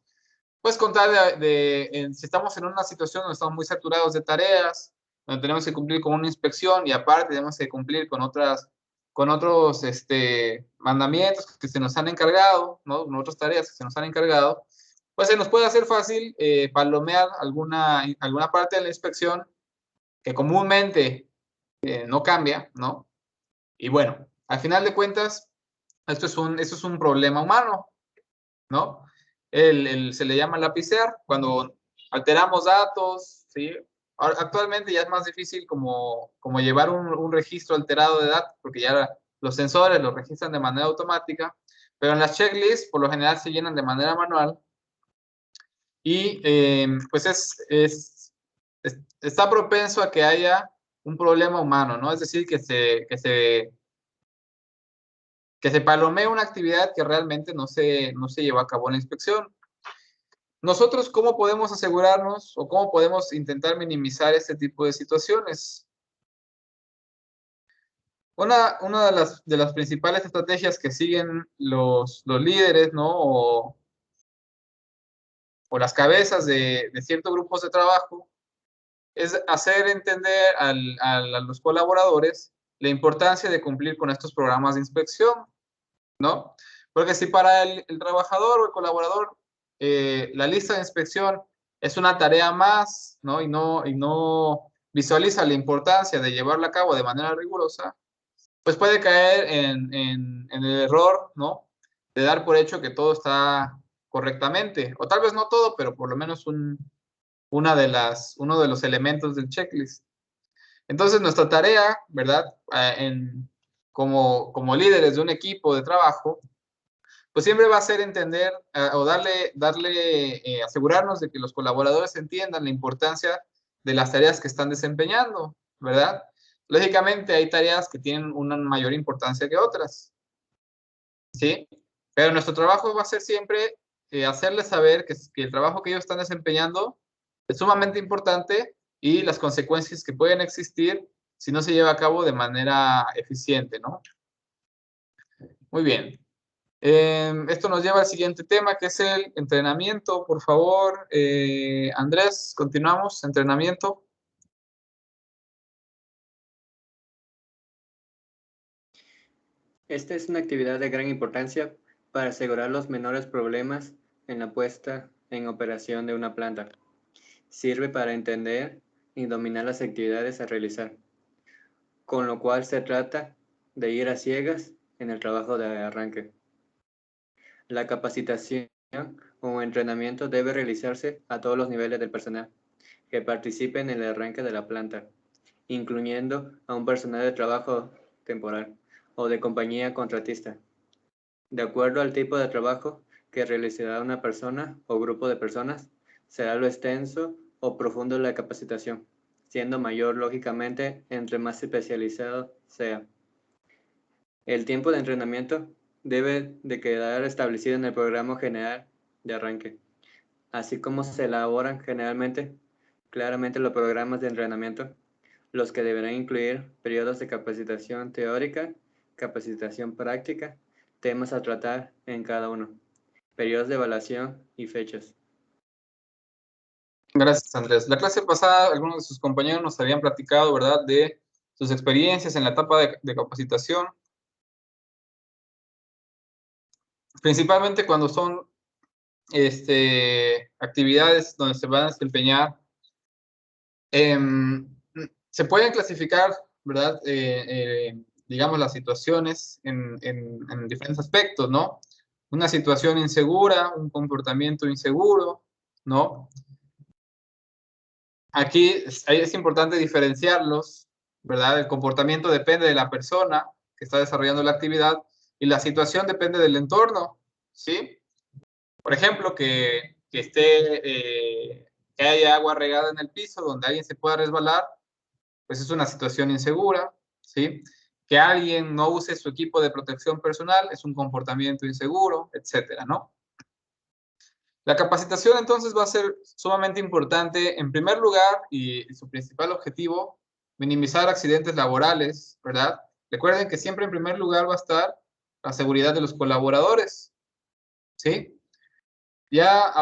Pues contar si estamos en una situación donde estamos muy saturados de tareas, donde tenemos que cumplir con una inspección y aparte tenemos que cumplir con otros mandamientos que se nos han encargado, ¿no? Con otras tareas que se nos han encargado, pues se nos puede hacer fácil palomear alguna parte de la inspección que comúnmente no cambia, ¿no? Y bueno, al final de cuentas, esto es un problema humano, ¿no? Se le llama lapicear cuando alteramos datos, ¿sí? Actualmente ya es más difícil como llevar un registro alterado de datos, porque ya los sensores los registran de manera automática, pero en las checklists por lo general se llenan de manera manual y pues está propenso a que haya un problema humano, ¿no? Es decir, que se palomee una actividad que realmente no se llevó a cabo en la inspección. Nosotros, ¿cómo podemos asegurarnos o cómo podemos intentar minimizar este tipo de situaciones? Una de las principales estrategias que siguen los líderes, ¿no? O las cabezas de ciertos grupos de trabajo es hacer entender a los colaboradores la importancia de cumplir con estos programas de inspección, ¿no? Porque si para el trabajador o el colaborador la lista de inspección es una tarea más, ¿no? Y no visualiza la importancia de llevarla a cabo de manera rigurosa, pues puede caer en el error, ¿no? De dar por hecho que todo está correctamente, o tal vez no todo, pero por lo menos uno de los elementos del checklist. Entonces, nuestra tarea, ¿verdad? Como líderes de un equipo de trabajo, pues siempre va a ser entender o asegurarnos de que los colaboradores entiendan la importancia de las tareas que están desempeñando, ¿verdad? Lógicamente hay tareas que tienen una mayor importancia que otras, ¿sí? Pero nuestro trabajo va a ser siempre hacerles saber que el trabajo que ellos están desempeñando es sumamente importante y las consecuencias que pueden existir si no se lleva a cabo de manera eficiente, ¿no? Muy bien. Esto nos lleva al siguiente tema, que es el entrenamiento. Por favor, Andrés, continuamos. Entrenamiento. Esta es una actividad de gran importancia para asegurar los menores problemas en la puesta en operación de una planta. Sirve para entender y dominar las actividades a realizar, con lo cual se trata de ir a ciegas en el trabajo de arranque. La capacitación o entrenamiento debe realizarse a todos los niveles del personal que participe en el arranque de la planta, incluyendo a un personal de trabajo temporal o de compañía contratista, de acuerdo al tipo de trabajo que realizará una persona o grupo de personas. Será lo extenso o profundo de la capacitación, siendo mayor lógicamente entre más especializado sea. El tiempo de entrenamiento debe de quedar establecido en el programa general de arranque, así como se elaboran claramente los programas de entrenamiento, los que deberán incluir periodos de capacitación teórica, capacitación práctica, temas a tratar en cada uno, periodos de evaluación y fechas. Gracias, Andrés. La clase pasada, algunos de sus compañeros nos habían platicado, ¿verdad?, de sus experiencias en la etapa de capacitación. Principalmente cuando son actividades donde se van a desempeñar. Se pueden clasificar, ¿verdad?, digamos, las situaciones en diferentes aspectos, ¿no? Una situación insegura, un comportamiento inseguro, ¿no? Aquí es importante diferenciarlos, ¿verdad? El comportamiento depende de la persona que está desarrollando la actividad y la situación depende del entorno, ¿sí? Por ejemplo, que haya agua regada en el piso donde alguien se pueda resbalar, pues es una situación insegura, ¿sí? Que alguien no use su equipo de protección personal es un comportamiento inseguro, etcétera, ¿no? La capacitación entonces va a ser sumamente importante, en primer lugar, y su principal objetivo, minimizar accidentes laborales, ¿verdad? Recuerden que siempre en primer lugar va a estar la seguridad de los colaboradores, ¿sí? Ya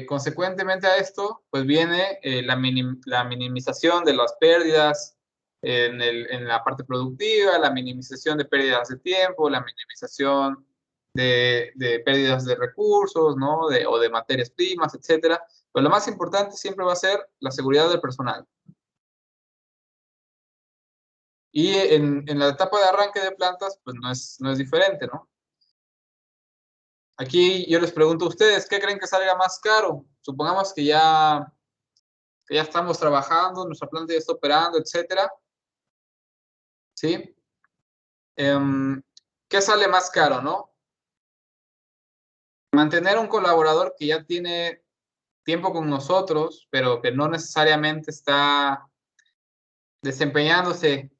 consecuentemente a esto, pues viene la minimización de las pérdidas en la parte productiva, la minimización de pérdidas de tiempo, la minimización de pérdidas de recursos, ¿no? O de materias primas, etcétera. Pero lo más importante siempre va a ser la seguridad del personal. Y en la etapa de arranque de plantas, pues no es diferente, ¿no? Aquí yo les pregunto a ustedes, ¿qué creen que salga más caro? Supongamos que ya estamos trabajando, nuestra planta ya está operando, etcétera. ¿Sí? ¿Qué sale más caro, no? Mantener un colaborador que ya tiene tiempo con nosotros, pero que no necesariamente está desempeñándose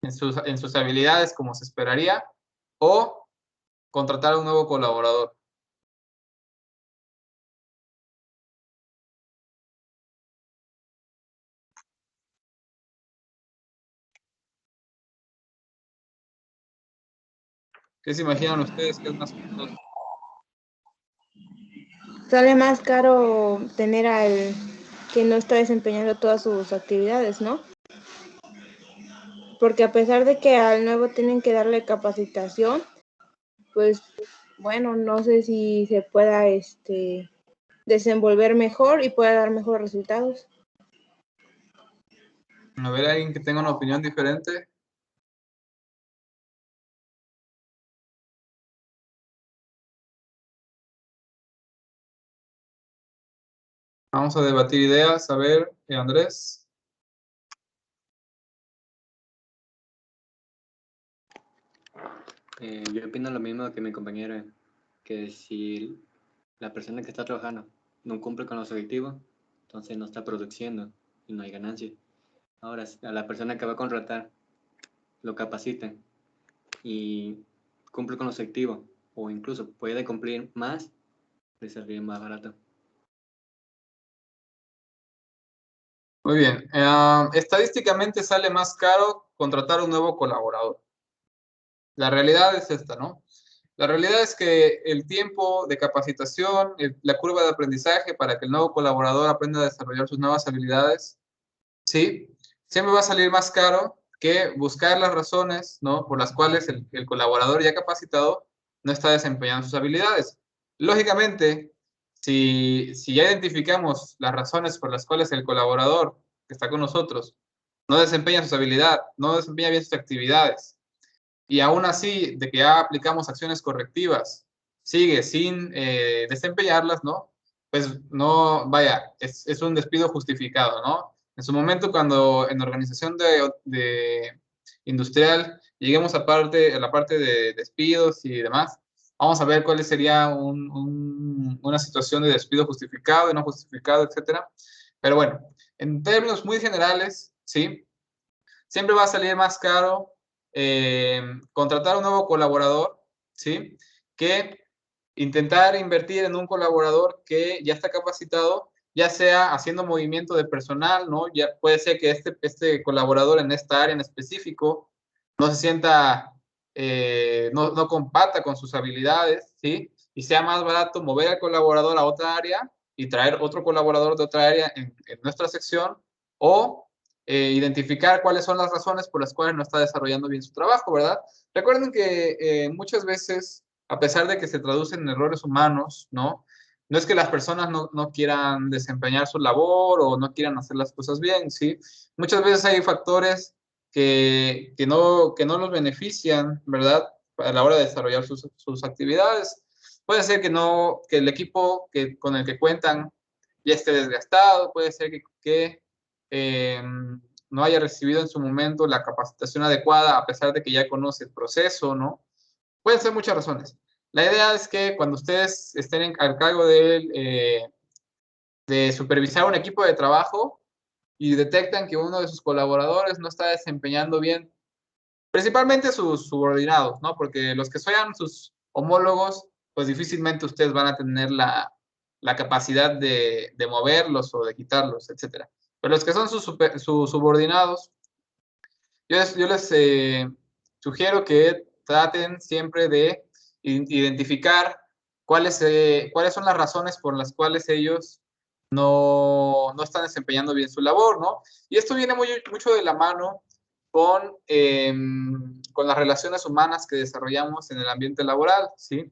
en sus habilidades como se esperaría, o contratar a un nuevo colaborador. ¿Qué se imaginan ustedes que es más costoso? Sale más caro tener al que no está desempeñando todas sus actividades, ¿no? Porque a pesar de que al nuevo tienen que darle capacitación, pues bueno, no sé si se pueda desenvolver mejor y pueda dar mejores resultados. A ver, alguien que tenga una opinión diferente. Vamos a debatir ideas. A ver, Andrés. Yo opino lo mismo que mi compañera, que si la persona que está trabajando no cumple con los objetivos, entonces no está produciendo y no hay ganancia. Ahora, a la persona que va a contratar, lo capaciten y cumple con los objetivos, o incluso puede cumplir más, le saldría más barato. Muy bien. Estadísticamente sale más caro contratar un nuevo colaborador. La realidad es esta, ¿no? La realidad es que el tiempo de capacitación, la curva de aprendizaje para que el nuevo colaborador aprenda a desarrollar sus nuevas habilidades, ¿sí? Siempre va a salir más caro que buscar las razones, ¿no?, por las cuales el colaborador ya capacitado no está desempeñando sus habilidades. Lógicamente, si ya identificamos las razones por las cuales el colaborador que está con nosotros no desempeña sus habilidades, no desempeña bien sus actividades, y aún así, de que ya aplicamos acciones correctivas, sigue sin desempeñarlas, ¿no? Pues no, vaya, es un despido justificado, ¿no? En su momento, cuando en organización de industrial lleguemos a la parte de despidos y demás, vamos a ver cuál sería una situación de despido justificado y no justificado, etcétera. Pero bueno, en términos muy generales, ¿sí? Siempre va a salir más caro contratar un nuevo colaborador, ¿sí? Que intentar invertir en un colaborador que ya está capacitado, ya sea haciendo movimiento de personal, ¿no? Ya puede ser que este colaborador en esta área en específico no se sienta, no compata con sus habilidades, ¿sí? Y sea más barato mover al colaborador a otra área y traer otro colaborador de otra área en nuestra sección, o identificar cuáles son las razones por las cuales no está desarrollando bien su trabajo, ¿verdad? Recuerden que muchas veces, a pesar de que se traducen en errores humanos, ¿no? No es que las personas no quieran desempeñar su labor o no quieran hacer las cosas bien, ¿sí? Muchas veces hay factores que no los benefician, ¿verdad? A la hora de desarrollar sus actividades. Puede ser que el equipo con el que cuentan ya esté desgastado, puede ser que no haya recibido en su momento la capacitación adecuada a pesar de que ya conoce el proceso, ¿no? Pueden ser muchas razones. La idea es que cuando ustedes estén al cargo de supervisar un equipo de trabajo y detectan que uno de sus colaboradores no está desempeñando bien, principalmente sus subordinados, ¿no? Porque los que sean sus homólogos, pues difícilmente ustedes van a tener la capacidad de moverlos o de quitarlos, etcétera. Pero los que son sus subordinados, yo les sugiero que traten siempre de identificar cuáles son las razones por las cuales ellos no están desempeñando bien su labor, ¿no? Y esto viene mucho de la mano con las relaciones humanas que desarrollamos en el ambiente laboral, ¿sí?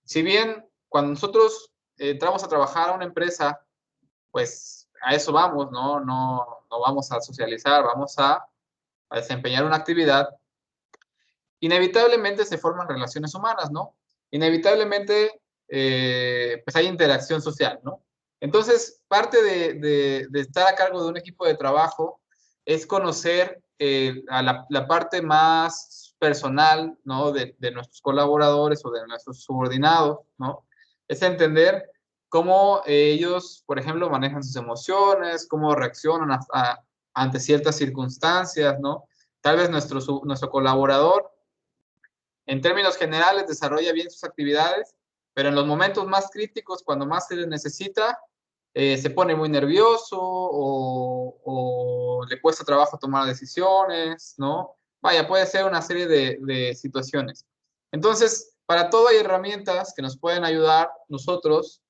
Si bien cuando nosotros entramos a trabajar a una empresa, pues a eso vamos, ¿no? No vamos a socializar, vamos a desempeñar una actividad, inevitablemente se forman relaciones humanas, ¿no? Inevitablemente, pues hay interacción social, ¿no? Entonces, parte de estar a cargo de un equipo de trabajo es conocer a la parte más personal, ¿no? De nuestros colaboradores o de nuestros subordinados, ¿no? Es entender cómo ellos, por ejemplo, manejan sus emociones, cómo reaccionan ante ciertas circunstancias, ¿no? Tal vez nuestro colaborador, en términos generales, desarrolla bien sus actividades, pero en los momentos más críticos, cuando más se les necesita, se pone muy nervioso o le cuesta trabajo tomar decisiones, ¿no? Vaya, puede ser una serie de situaciones. Entonces, para todo hay herramientas que nos pueden ayudar a nosotros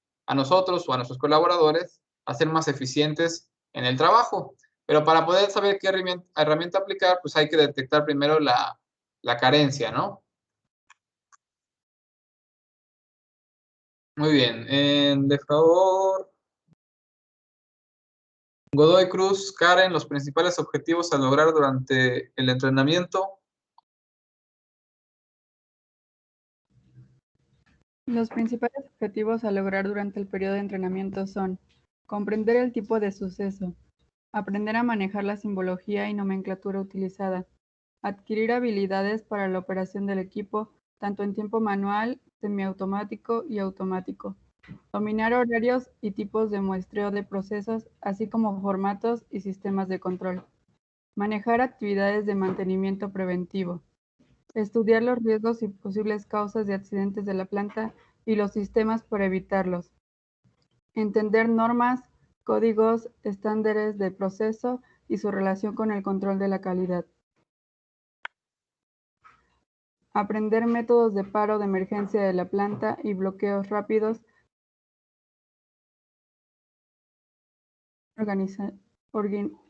o a nuestros colaboradores a ser más eficientes en el trabajo. Pero para poder saber qué herramienta aplicar, pues hay que detectar primero la carencia, ¿no? Muy bien. De favor, Godoy Cruz, Karen, los principales objetivos a lograr durante el entrenamiento. Los principales objetivos a lograr durante el periodo de entrenamiento son comprender el tipo de suceso, aprender a manejar la simbología y nomenclatura utilizada, adquirir habilidades para la operación del equipo, tanto en tiempo manual, semiautomático y automático, dominar horarios y tipos de muestreo de procesos, así como formatos y sistemas de control, manejar actividades de mantenimiento preventivo, estudiar los riesgos y posibles causas de accidentes de la planta y los sistemas para evitarlos, entender normas, códigos, estándares de proceso y su relación con el control de la calidad. Aprender métodos de paro de emergencia de la planta y bloqueos rápidos.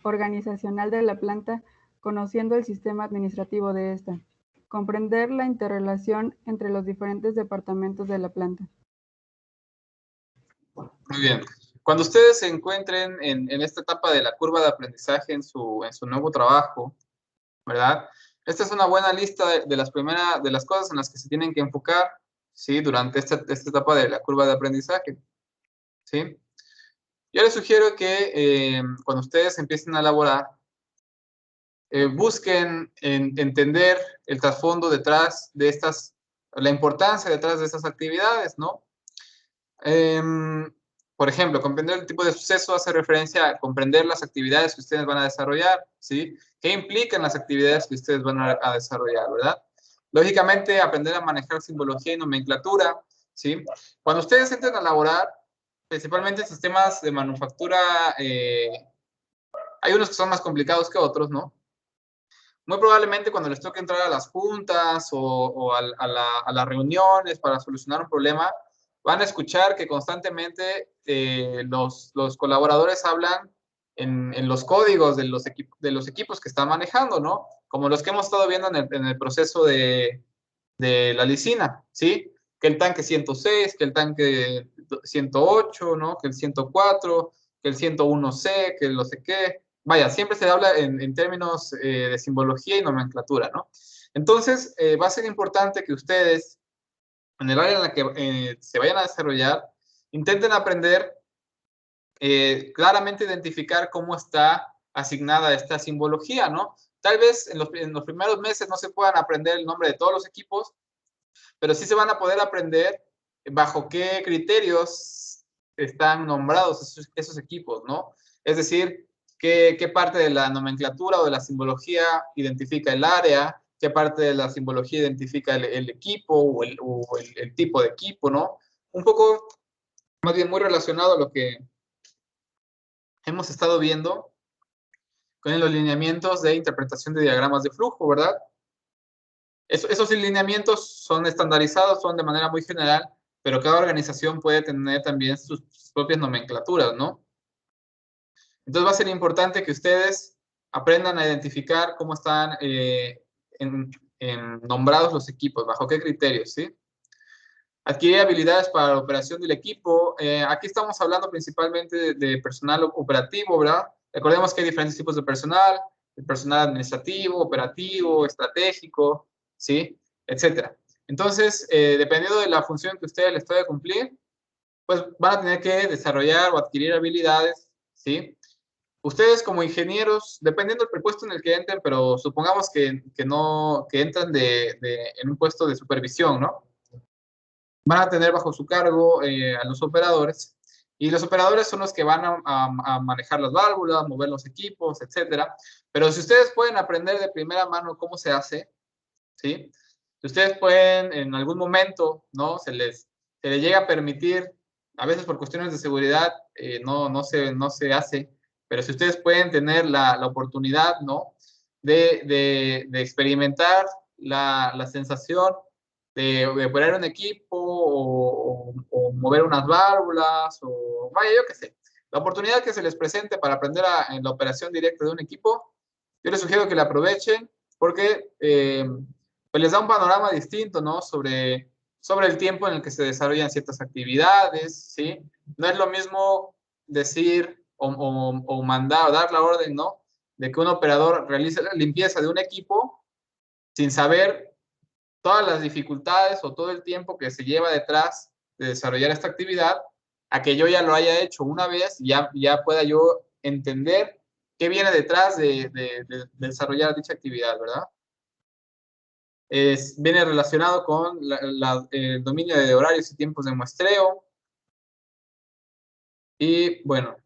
Organizacional de la planta, conociendo el sistema administrativo de esta. Comprender la interrelación entre los diferentes departamentos de la planta. Muy bien. Cuando ustedes se encuentren en esta etapa de la curva de aprendizaje en su nuevo trabajo, ¿verdad? Esta es una buena lista de las cosas en las que se tienen que enfocar, ¿sí? Durante esta etapa de la curva de aprendizaje, ¿sí? Yo les sugiero que cuando ustedes empiecen a elaborar, busquen entender el trasfondo detrás de la importancia detrás de estas actividades, ¿no? Por ejemplo, comprender el tipo de suceso hace referencia a comprender las actividades que ustedes van a desarrollar, ¿sí? ¿Qué implican las actividades que ustedes van a desarrollar, verdad? Lógicamente, aprender a manejar simbología y nomenclatura, ¿sí? Cuando ustedes entren a elaborar, principalmente sistemas de manufactura, hay unos que son más complicados que otros, ¿no? Muy probablemente cuando les toque entrar a las juntas o a las reuniones para solucionar un problema, van a escuchar que constantemente los colaboradores hablan en los códigos de los equipos que están manejando, ¿no? Como los que hemos estado viendo en el proceso de la lisina, ¿sí? Que el tanque 106, que el tanque 108, ¿no? Que el 104, que el 101C, que el no sé qué. Vaya, siempre se habla en términos de simbología y nomenclatura, ¿no? Entonces, va a ser importante que ustedes, en el área en la que se vayan a desarrollar, intenten aprender claramente identificar cómo está asignada esta simbología, ¿no? Tal vez en los primeros meses no se puedan aprender el nombre de todos los equipos, pero sí se van a poder aprender bajo qué criterios están nombrados esos equipos, ¿no? Es decir, qué parte de la nomenclatura o de la simbología identifica el área, qué parte de la simbología identifica el equipo o el tipo de equipo, ¿no? Un poco, más bien muy relacionado a lo que hemos estado viendo con los lineamientos de interpretación de diagramas de flujo, ¿verdad? Esos lineamientos son estandarizados, son de manera muy general, pero cada organización puede tener también sus propias nomenclaturas, ¿no? Entonces va a ser importante que ustedes aprendan a identificar cómo están nombrados los equipos, bajo qué criterios, ¿sí? Adquirir habilidades para la operación del equipo. Aquí estamos hablando principalmente de personal operativo, ¿verdad? Recordemos que hay diferentes tipos de personal, el personal administrativo, operativo, estratégico, ¿sí? Etcétera. Entonces, dependiendo de la función que ustedes les toque cumplir, pues van a tener que desarrollar o adquirir habilidades, ¿sí? Ustedes como ingenieros, dependiendo del puesto en el que entren, pero supongamos que entran en un puesto de supervisión, ¿no? Van a tener bajo su cargo a los operadores, y los operadores son los que van a manejar las válvulas, mover los equipos, etcétera. Pero si ustedes pueden aprender de primera mano cómo se hace, ¿sí? Si ustedes pueden en algún momento, ¿no? Se les llega a permitir, a veces por cuestiones de seguridad, no se hace, pero si ustedes pueden tener la oportunidad, ¿no? De experimentar la sensación de poner un equipo o mover unas válvulas o vaya, yo qué sé. La oportunidad que se les presente para aprender en la operación directa de un equipo, yo les sugiero que la aprovechen porque pues les da un panorama distinto, ¿no? Sobre el tiempo en el que se desarrollan ciertas actividades, ¿sí? No es lo mismo decir o mandar o dar la orden, ¿no? De que un operador realice la limpieza de un equipo sin saber todas las dificultades o todo el tiempo que se lleva detrás de desarrollar esta actividad, a que yo ya lo haya hecho una vez y ya pueda yo entender qué viene detrás de desarrollar dicha actividad, ¿verdad? Viene relacionado con el dominio de horarios y tiempos de muestreo. Y bueno,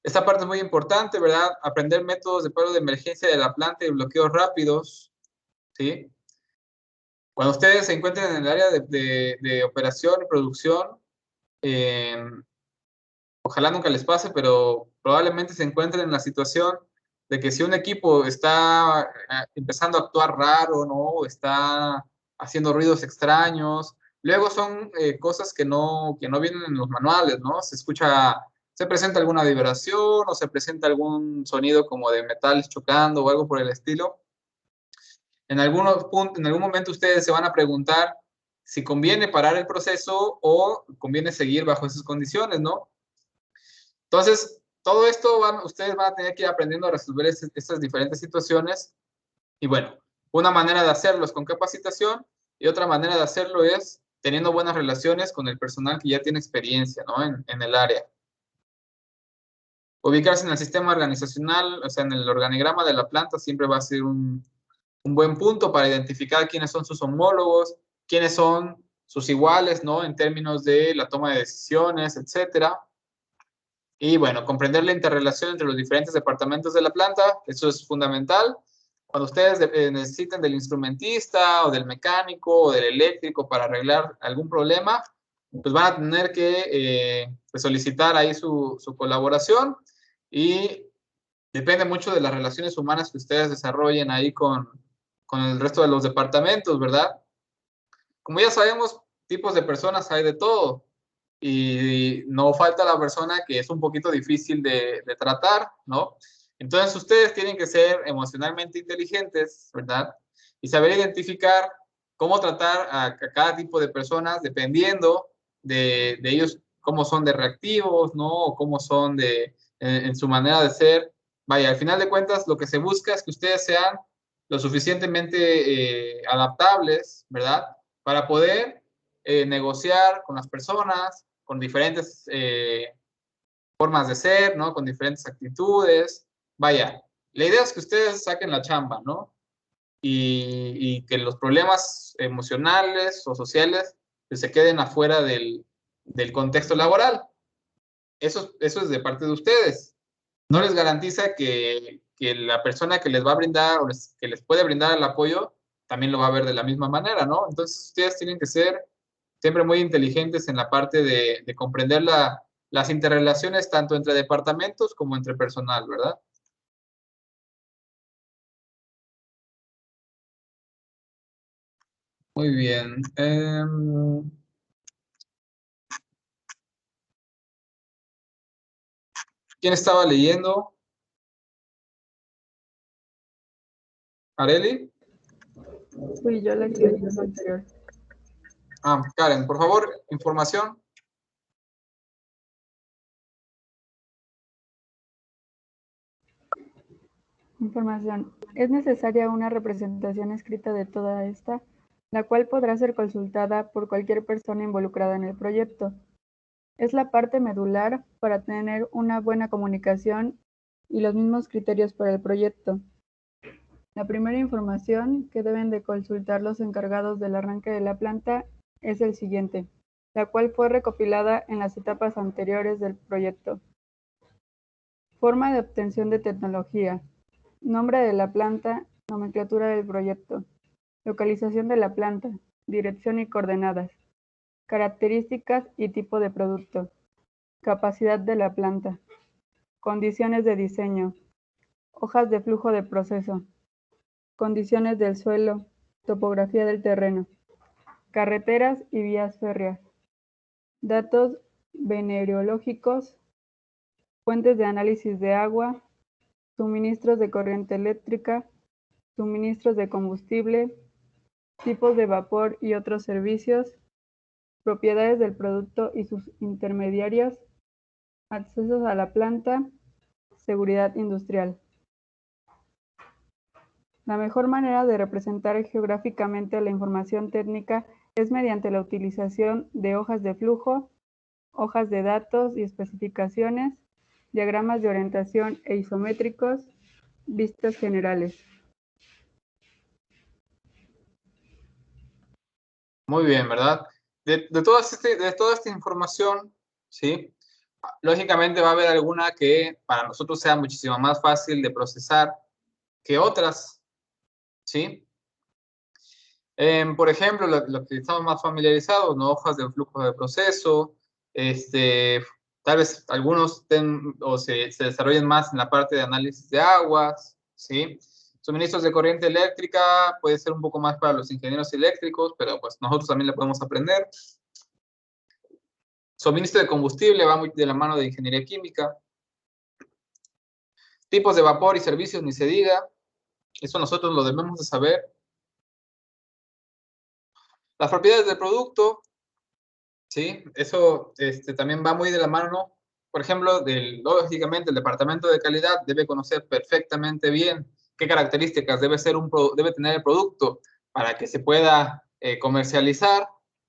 esta parte es muy importante, ¿verdad? Aprender métodos de paro de emergencia de la planta y bloqueos rápidos, ¿sí? Cuando ustedes se encuentren en el área de operación y producción, ojalá nunca les pase, pero probablemente se encuentren en la situación de que si un equipo está empezando a actuar raro, ¿no? Está haciendo ruidos extraños, luego son cosas que no vienen en los manuales, ¿no? Se presenta alguna vibración o se presenta algún sonido como de metales chocando o algo por el estilo. En algún momento ustedes se van a preguntar si conviene parar el proceso o conviene seguir bajo esas condiciones, ¿no? Entonces, todo esto ustedes van a tener que ir aprendiendo a resolver estas diferentes situaciones. Y bueno, una manera de hacerlo es con capacitación y otra manera de hacerlo es teniendo buenas relaciones con el personal que ya tiene experiencia, ¿no? en el área. Ubicarse en el sistema organizacional, o sea, en el organigrama de la planta, siempre va a ser un buen punto para identificar quiénes son sus homólogos, quiénes son sus iguales, ¿no? En términos de la toma de decisiones, etcétera. Y bueno, comprender la interrelación entre los diferentes departamentos de la planta, eso es fundamental. Cuando ustedes necesiten del instrumentista o del mecánico o del eléctrico para arreglar algún problema, pues van a tener que pues solicitar ahí su colaboración y depende mucho de las relaciones humanas que ustedes desarrollen ahí con el resto de los departamentos, ¿verdad? Como ya sabemos, tipos de personas hay de todo y no falta la persona que es un poquito difícil de tratar, ¿no? Entonces ustedes tienen que ser emocionalmente inteligentes, ¿verdad? Y saber identificar cómo tratar a cada tipo de personas dependiendo de ellos, cómo son de reactivos, ¿no? O cómo son en su manera de ser. Vaya, al final de cuentas, lo que se busca es que ustedes sean lo suficientemente adaptables, ¿verdad? Para poder negociar con las personas, con diferentes formas de ser, ¿no? Con diferentes actitudes. Vaya, la idea es que ustedes saquen la chamba, ¿no? Y que los problemas emocionales o sociales pues, se queden afuera del contexto laboral. Eso es de parte de ustedes. No les garantiza que la persona que les va a brindar o que les puede brindar el apoyo también lo va a ver de la misma manera, ¿no? Entonces ustedes tienen que ser siempre muy inteligentes en la parte de comprender las interrelaciones tanto entre departamentos como entre personal, ¿verdad? Muy bien. ¿Quién estaba leyendo? ¿Areli? Fui yo la que leyó lo anterior. Karen, por favor, información. Información. Es necesaria una representación escrita de toda esta, la cual podrá ser consultada por cualquier persona involucrada en el proyecto. Es la parte medular para tener una buena comunicación y los mismos criterios para el proyecto. La primera información que deben de consultar los encargados del arranque de la planta es el siguiente, la cual fue recopilada en las etapas anteriores del proyecto. Forma de obtención de tecnología. Nombre de la planta, nomenclatura del proyecto. Localización de la planta, dirección y coordenadas. Características y tipo de producto. Capacidad de la planta. Condiciones de diseño. Hojas de flujo de proceso. Condiciones del suelo. Topografía del terreno. Carreteras y vías férreas. Datos meteorológicos. Fuentes de análisis de agua. Suministros de corriente eléctrica. Suministros de combustible. Tipos de vapor y otros servicios. Propiedades del producto y sus intermediarios. Accesos a la planta. Seguridad industrial. La mejor manera de representar geográficamente la información técnica es mediante la utilización de hojas de flujo, hojas de datos y especificaciones, diagramas de orientación e isométricos, vistas generales. Muy bien, ¿verdad? De toda esta información, ¿sí? Lógicamente va a haber alguna que para nosotros sea muchísimo más fácil de procesar que otras, ¿sí? Por ejemplo, lo que estamos más familiarizados, ¿no? Hojas de flujo de proceso, tal vez algunos se desarrollen más en la parte de análisis de aguas, ¿sí? Suministros de corriente eléctrica puede ser un poco más para los ingenieros eléctricos, pero pues nosotros también le podemos aprender. Suministro de combustible va muy de la mano de ingeniería química. Tipos de vapor y servicios, ni se diga. Eso nosotros lo debemos de saber. Las propiedades del producto, ¿sí? Eso también va muy de la mano por ejemplo, lógicamente el departamento de calidad debe conocer perfectamente bien qué características debe tener el producto para que se pueda comercializar,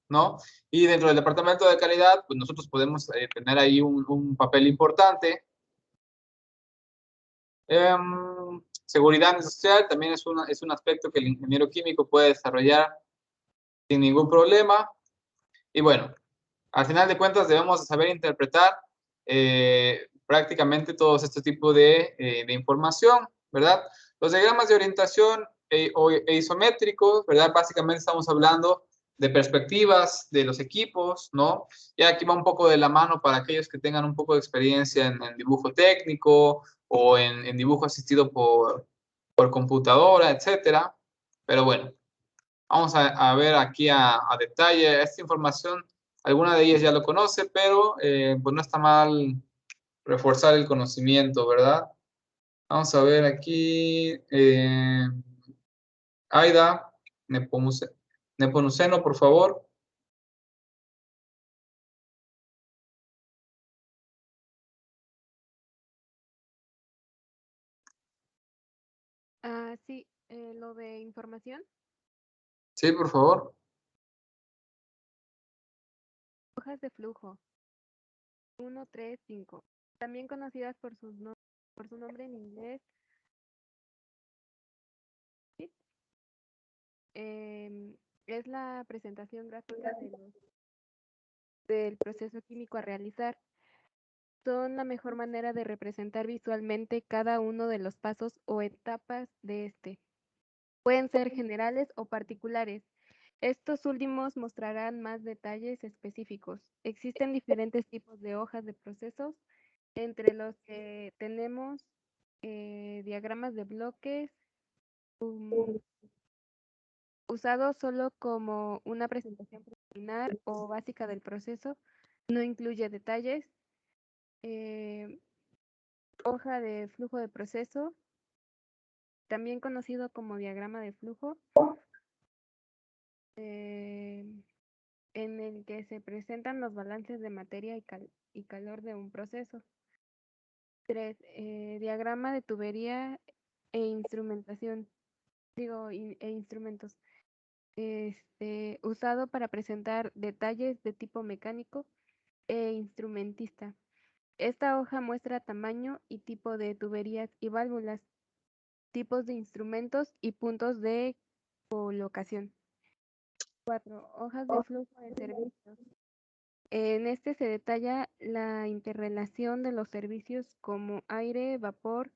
¿no? Y dentro del departamento de calidad, pues nosotros podemos tener ahí un papel importante. Seguridad industrial también es un aspecto que el ingeniero químico puede desarrollar sin ningún problema. Y bueno, al final de cuentas debemos saber interpretar prácticamente todos este tipo de información, ¿verdad? Los diagramas de orientación e isométricos, ¿verdad? Básicamente estamos hablando de perspectivas de los equipos, ¿no? Y aquí va un poco de la mano para aquellos que tengan un poco de experiencia en dibujo técnico o en dibujo asistido por computadora, etcétera. Pero bueno, vamos a ver aquí a detalle esta información. Alguna de ellas ya lo conoce, pero pues no está mal reforzar el conocimiento, ¿verdad? Vamos a ver aquí. Aida Nepomuceno, por favor. Sí, lo de información. Sí, por favor. Hojas de flujo. 1, 3, 5. También conocidas por su nombre en inglés. Es la presentación gráfica del proceso químico a realizar. Son la mejor manera de representar visualmente cada uno de los pasos o etapas de este. Pueden ser generales o particulares. Estos últimos mostrarán más detalles específicos. Existen diferentes tipos de hojas de procesos, entre los que tenemos diagramas de bloques, usados solo como una presentación preliminar o básica del proceso, no incluye detalles. Hoja de flujo de proceso, también conocido como diagrama de flujo, en el que se presentan los balances de materia y calor de un proceso. 3. Diagrama de tubería e instrumentación, e instrumentos, usado para presentar detalles de tipo mecánico e instrumentista. Esta hoja muestra tamaño y tipo de tuberías y válvulas, tipos de instrumentos y puntos de colocación. 4. Hojas de flujo de servicios. En este se detalla la interrelación de los servicios como aire, vapor,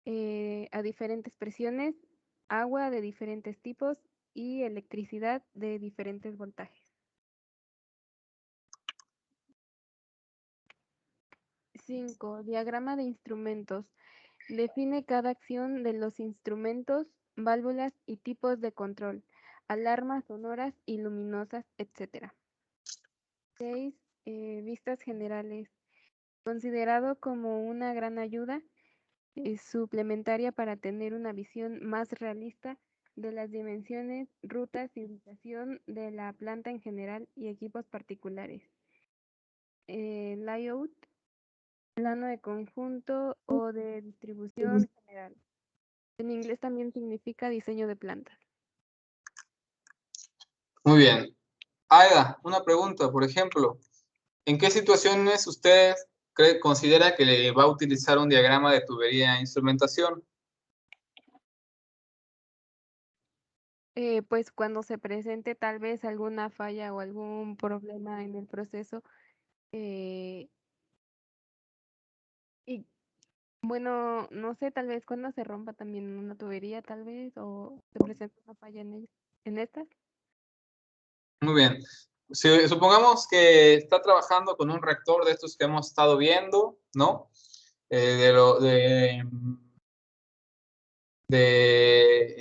a diferentes presiones, agua de diferentes tipos y electricidad de diferentes voltajes. 5. Diagrama de instrumentos. Define cada acción de los instrumentos, válvulas y tipos de control, alarmas sonoras y luminosas, etc. 6. Vistas generales. Considerado como una gran ayuda suplementaria para tener una visión más realista de las dimensiones, rutas y ubicación de la planta en general y equipos particulares. Layout, plano de conjunto o de distribución general. En inglés también significa diseño de plantas. Muy bien. Aida, una pregunta, por ejemplo, ¿en qué situaciones usted considera que le va a utilizar un diagrama de tubería e instrumentación? Pues cuando se presente tal vez alguna falla o algún problema en el proceso, y bueno, no sé, tal vez cuando se rompa también una tubería, tal vez, o se presenta una falla en estas. Muy bien. Supongamos que está trabajando con un reactor de estos que hemos estado viendo, ¿no? De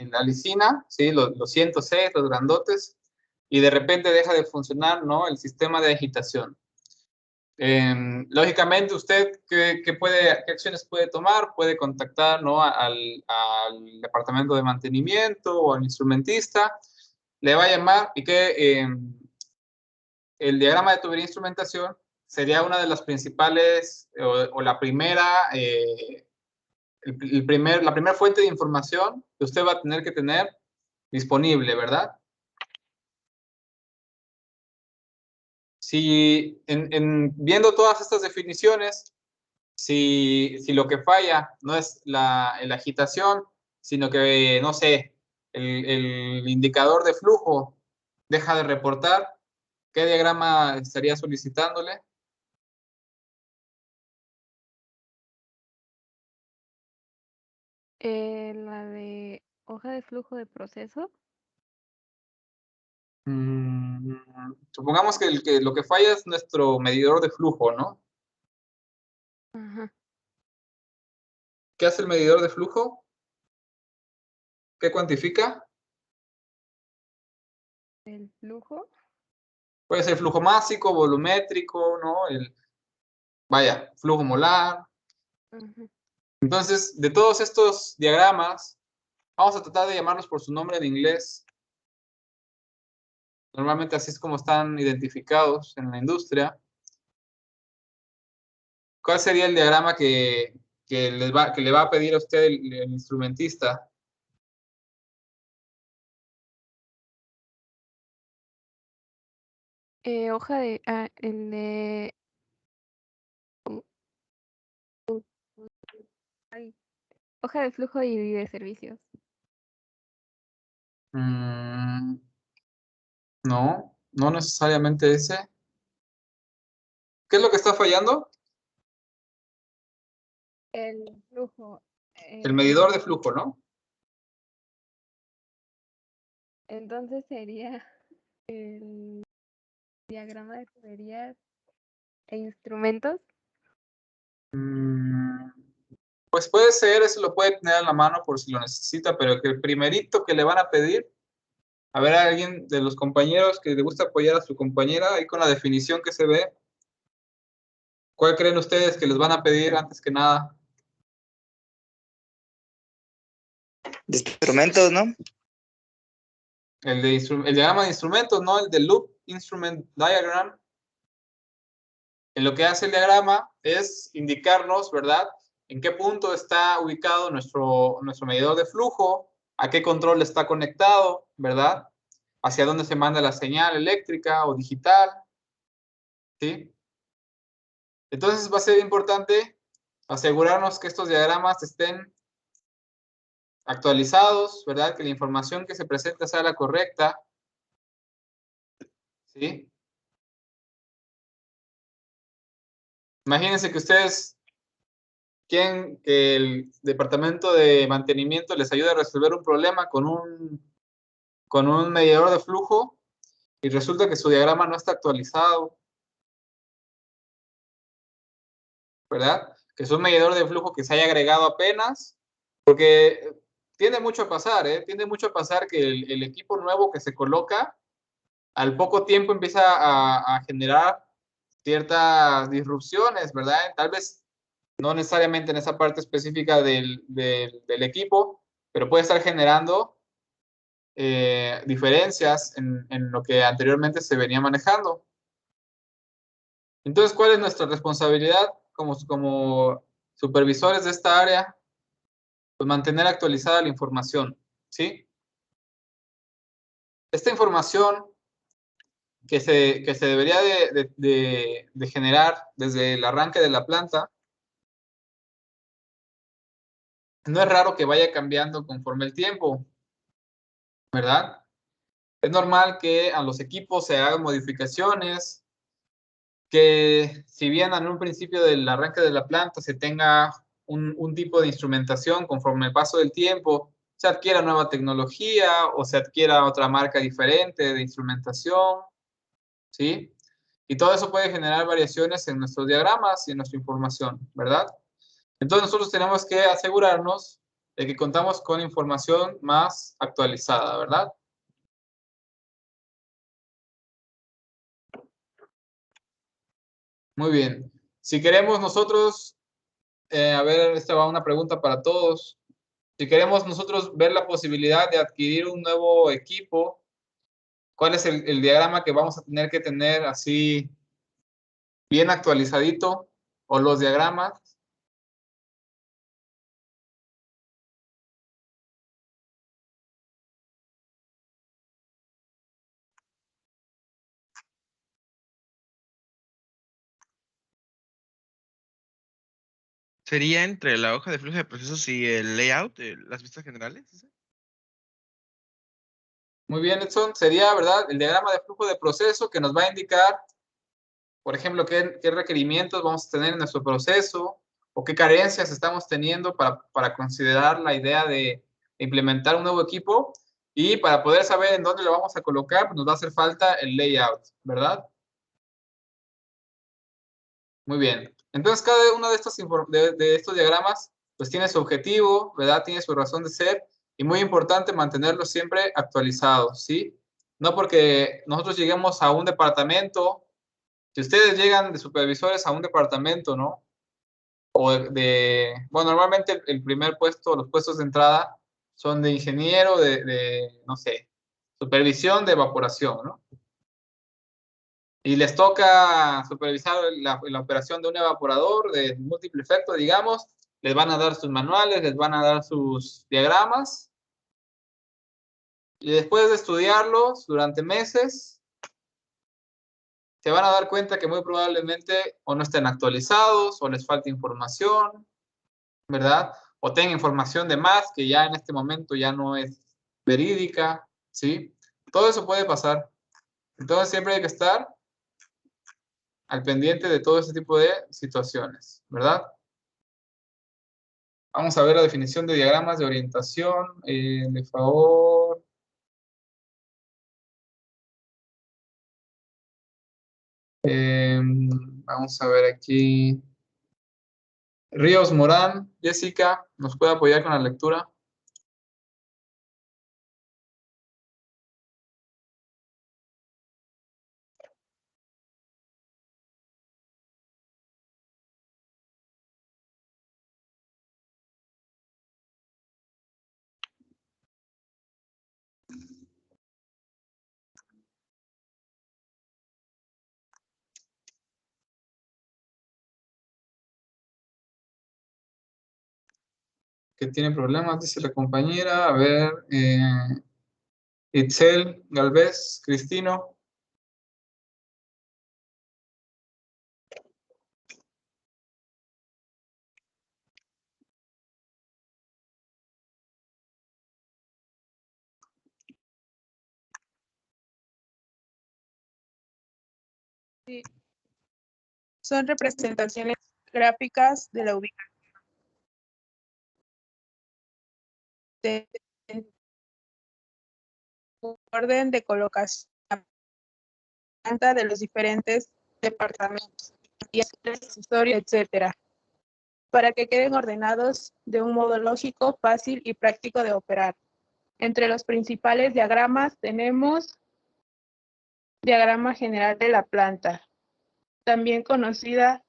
la lisina, ¿sí? Los 106, los grandotes, y de repente deja de funcionar, ¿no? El sistema de agitación. Lógicamente, usted, ¿qué acciones puede tomar? Puede contactar, ¿no? al departamento de mantenimiento o al instrumentista. Le va a llamar y que el diagrama de tubería e instrumentación sería una de las principales o la primera, la primera fuente de información que usted va a tener que tener disponible, ¿verdad? Si viendo todas estas definiciones, si lo que falla no es la agitación, sino que, no sé, el indicador de flujo deja de reportar, ¿qué diagrama estaría solicitándole? La de hoja de flujo de proceso. Supongamos que lo que falla es nuestro medidor de flujo, ¿no? Ajá. ¿Qué hace el medidor de flujo? ¿Qué cuantifica? El flujo. Puede ser flujo másico, volumétrico, ¿no? Vaya, flujo molar. Ajá. Entonces, de todos estos diagramas, vamos a tratar de llamarlos por su nombre en inglés. Normalmente así es como están identificados en la industria. ¿Cuál sería el diagrama que le va a pedir a usted el instrumentista? Hoja de... el de... hoja de flujo y de servicios. No, no necesariamente ese. ¿Qué es lo que está fallando? El flujo. El medidor de flujo, ¿no? Entonces sería el diagrama de tuberías e instrumentos. Pues puede ser, eso lo puede tener a la mano por si lo necesita, pero que el primerito que le van a pedir, a ver a alguien de los compañeros que le gusta apoyar a su compañera, ahí con la definición que se ve, ¿cuál creen ustedes que les van a pedir antes que nada? De instrumentos, ¿no? El diagrama de instrumentos, ¿no? El de Loop Instrument Diagram. En lo que hace el diagrama es indicarnos, ¿verdad?, en qué punto está ubicado nuestro medidor de flujo, a qué control está conectado, ¿verdad?, hacia dónde se manda la señal eléctrica o digital, ¿sí? Entonces va a ser importante asegurarnos que estos diagramas estén actualizados, ¿verdad?, que la información que se presenta sea la correcta, ¿sí? Imagínense que ustedes quieren que el departamento de mantenimiento les ayude a resolver un problema con un medidor de flujo y resulta que su diagrama no está actualizado, ¿verdad? Que es un medidor de flujo que se haya agregado apenas, porque tiende mucho a pasar, ¿eh? Tiende mucho a pasar que el equipo nuevo que se coloca, al poco tiempo empieza a generar ciertas disrupciones, ¿verdad? Tal vez no necesariamente en esa parte específica del equipo, pero puede estar generando diferencias en lo que anteriormente se venía manejando. Entonces, ¿cuál es nuestra responsabilidad como supervisores de esta área? Pues mantener actualizada la información, ¿sí? Esta información que se debería de generar desde el arranque de la planta, no es raro que vaya cambiando conforme el tiempo, ¿verdad? Es normal que a los equipos se hagan modificaciones, que si bien en un principio del arranque de la planta se tenga un tipo de instrumentación conforme el paso del tiempo, se adquiera nueva tecnología o se adquiera otra marca diferente de instrumentación, ¿sí? Y todo eso puede generar variaciones en nuestros diagramas y en nuestra información, ¿verdad? Entonces nosotros tenemos que asegurarnos de que contamos con información más actualizada, ¿verdad? Muy bien. Si queremos nosotros, a ver, esta va una pregunta para todos. Si queremos nosotros ver la posibilidad de adquirir un nuevo equipo, ¿cuál es el diagrama que vamos a tener que tener así bien actualizadito, o los diagramas. ¿Sería entre la hoja de flujo de procesos y el layout, las vistas generales? Muy bien, Edson. Sería, ¿verdad?, el diagrama de flujo de proceso que nos va a indicar, por ejemplo, qué requerimientos vamos a tener en nuestro proceso o qué carencias estamos teniendo para considerar la idea de implementar un nuevo equipo. Y para poder saber en dónde lo vamos a colocar, pues nos va a hacer falta el layout, ¿verdad? Muy bien. Entonces, cada uno de estos diagramas, pues tiene su objetivo, ¿verdad? Tiene su razón de ser, y muy importante mantenerlos siempre actualizados, ¿sí? No porque nosotros lleguemos a un departamento, si ustedes llegan de supervisores a un departamento, ¿no? O bueno, normalmente el primer puesto, los puestos de entrada son de ingeniero, no sé, supervisión de evaporación, ¿no? Y les toca supervisar la operación de un evaporador de múltiple efecto, digamos, les van a dar sus manuales, les van a dar sus diagramas, y después de estudiarlos durante meses, se van a dar cuenta que muy probablemente o no estén actualizados, o les falta información, ¿verdad? O tengan información de más que ya en este momento ya no es verídica, ¿sí? Todo eso puede pasar. Entonces siempre hay que estar al pendiente de todo ese tipo de situaciones, ¿verdad? Vamos a ver la definición de diagramas de orientación, de favor. Vamos a ver aquí. Ríos Morán, Jessica, ¿nos puede apoyar con la lectura? Que tiene problemas, dice la compañera. A ver, Itzel Galvez, Cristino. Sí. Son representaciones gráficas de la ubicación de orden de colocación de los diferentes departamentos y accesorios, etcétera, para que queden ordenados de un modo lógico, fácil y práctico de operar. Entre los principales diagramas tenemos diagrama general de la planta, también conocida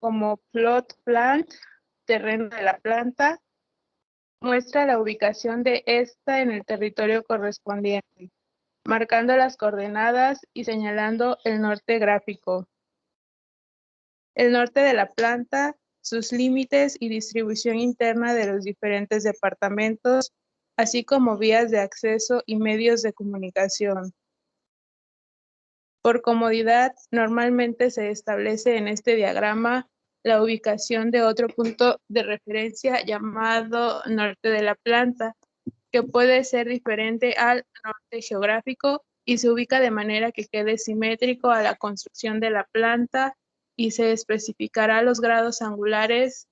como plot plan, terreno de la planta, muestra la ubicación de esta en el territorio correspondiente, marcando las coordenadas y señalando el norte gráfico. El norte de la planta, sus límites y distribución interna de los diferentes departamentos, así como vías de acceso y medios de comunicación. Por comodidad, normalmente se establece en este diagrama la ubicación de otro punto de referencia llamado norte de la planta, que puede ser diferente al norte geográfico y se ubica de manera que quede simétrico a la construcción de la planta y se especificará los grados angulares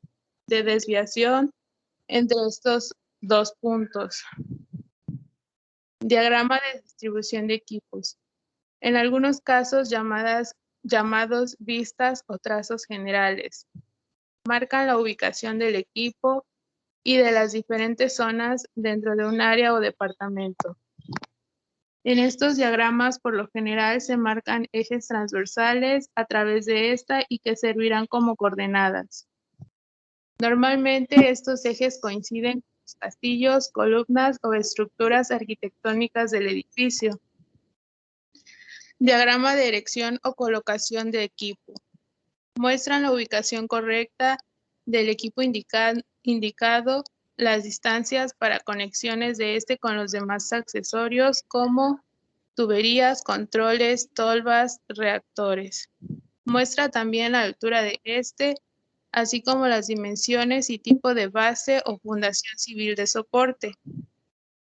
de desviación entre estos dos puntos. Diagrama de distribución de equipos. En algunos casos llamados vistas o trazos generales. Marcan la ubicación del equipo y de las diferentes zonas dentro de un área o departamento. En estos diagramas, por lo general, se marcan ejes transversales a través de esta y que servirán como coordenadas. Normalmente, estos ejes coinciden con los castillos, columnas o estructuras arquitectónicas del edificio. Diagrama de erección o colocación de equipo. Muestran la ubicación correcta del equipo indicado, las distancias para conexiones de este con los demás accesorios como tuberías, controles, tolvas, reactores. Muestra también la altura de este, así como las dimensiones y tipo de base o fundación civil de soporte.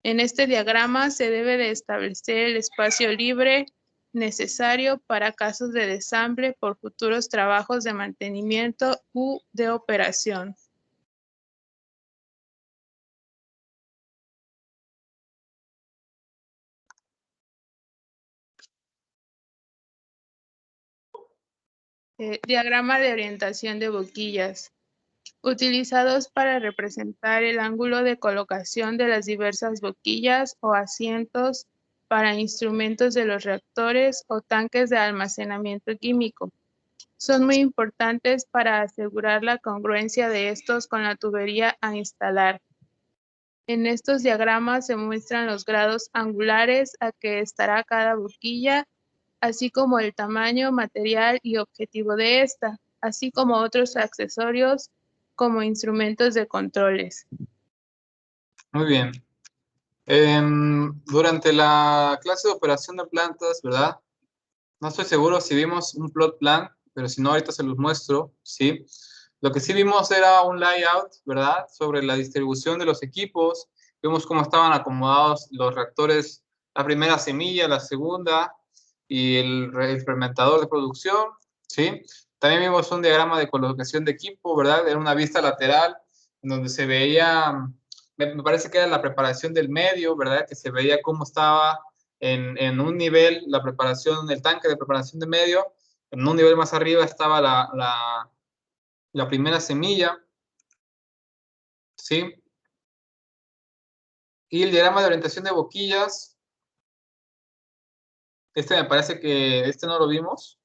En este diagrama se debe de establecer el espacio libre necesario para casos de desamble por futuros trabajos de mantenimiento u de operación. Diagrama de orientación de boquillas, utilizados para representar el ángulo de colocación de las diversas boquillas o asientos para instrumentos de los reactores o tanques de almacenamiento químico. Son muy importantes para asegurar la congruencia de estos con la tubería a instalar. En estos diagramas se muestran los grados angulares a que estará cada boquilla, así como el tamaño, material y objetivo de esta, así como otros accesorios como instrumentos de controles. Muy bien. Durante la clase de operación de plantas, ¿verdad? No estoy seguro si vimos un plot plan, pero si no, ahorita se los muestro, ¿sí? Lo que sí vimos era un layout, ¿verdad? Sobre la distribución de los equipos. Vimos cómo estaban acomodados los reactores, la primera semilla, la segunda y el fermentador de producción, ¿sí? También vimos un diagrama de colocación de equipo, ¿verdad? Era una vista lateral en donde se veía, me parece que era la preparación del medio, ¿verdad? Que se veía cómo estaba en un nivel la preparación, el tanque de preparación de medio. En un nivel más arriba estaba la primera semilla, ¿sí? Y el diagrama de orientación de boquillas, me parece que no lo vimos.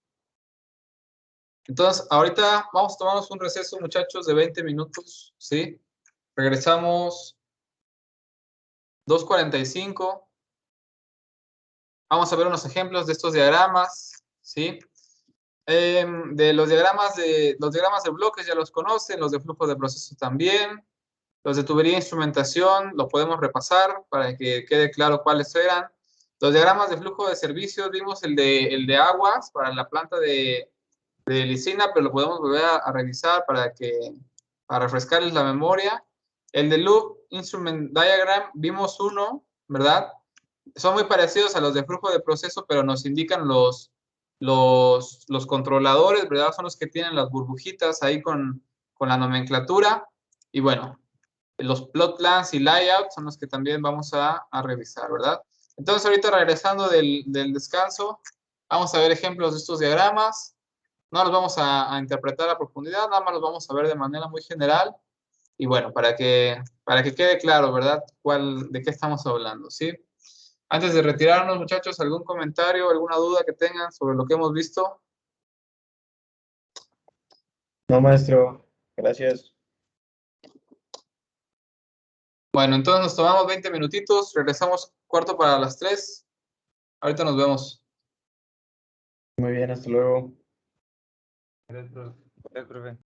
Entonces, ahorita vamos a tomarnos un receso, muchachos, de 20 minutos, ¿sí? Regresamos 2:45. Vamos a ver unos ejemplos de estos diagramas, ¿sí? De los diagramas de bloques ya los conocen, los de flujo de proceso también. Los de tubería e instrumentación los podemos repasar para que quede claro cuáles eran. Los diagramas de flujo de servicios, vimos el de aguas para la planta de lisina, pero lo podemos volver a revisar para refrescarles la memoria. El de Loop Instrument Diagram, vimos uno, ¿verdad? Son muy parecidos a los de flujo de proceso, pero nos indican los controladores, ¿verdad? Son los que tienen las burbujitas ahí con la nomenclatura. Y bueno, los plot plans y layout son los que también vamos a revisar, ¿verdad? Entonces, ahorita regresando del descanso, vamos a ver ejemplos de estos diagramas. No los vamos a interpretar a profundidad, nada más los vamos a ver de manera muy general. Y bueno, para que quede claro, ¿verdad? De qué estamos hablando, ¿sí? Antes de retirarnos, muchachos, ¿algún comentario, alguna duda que tengan sobre lo que hemos visto? No, maestro. Gracias. Bueno, entonces nos tomamos 20 minutitos, regresamos 2:45. Ahorita nos vemos. Muy bien, hasta luego. Gracias, profe.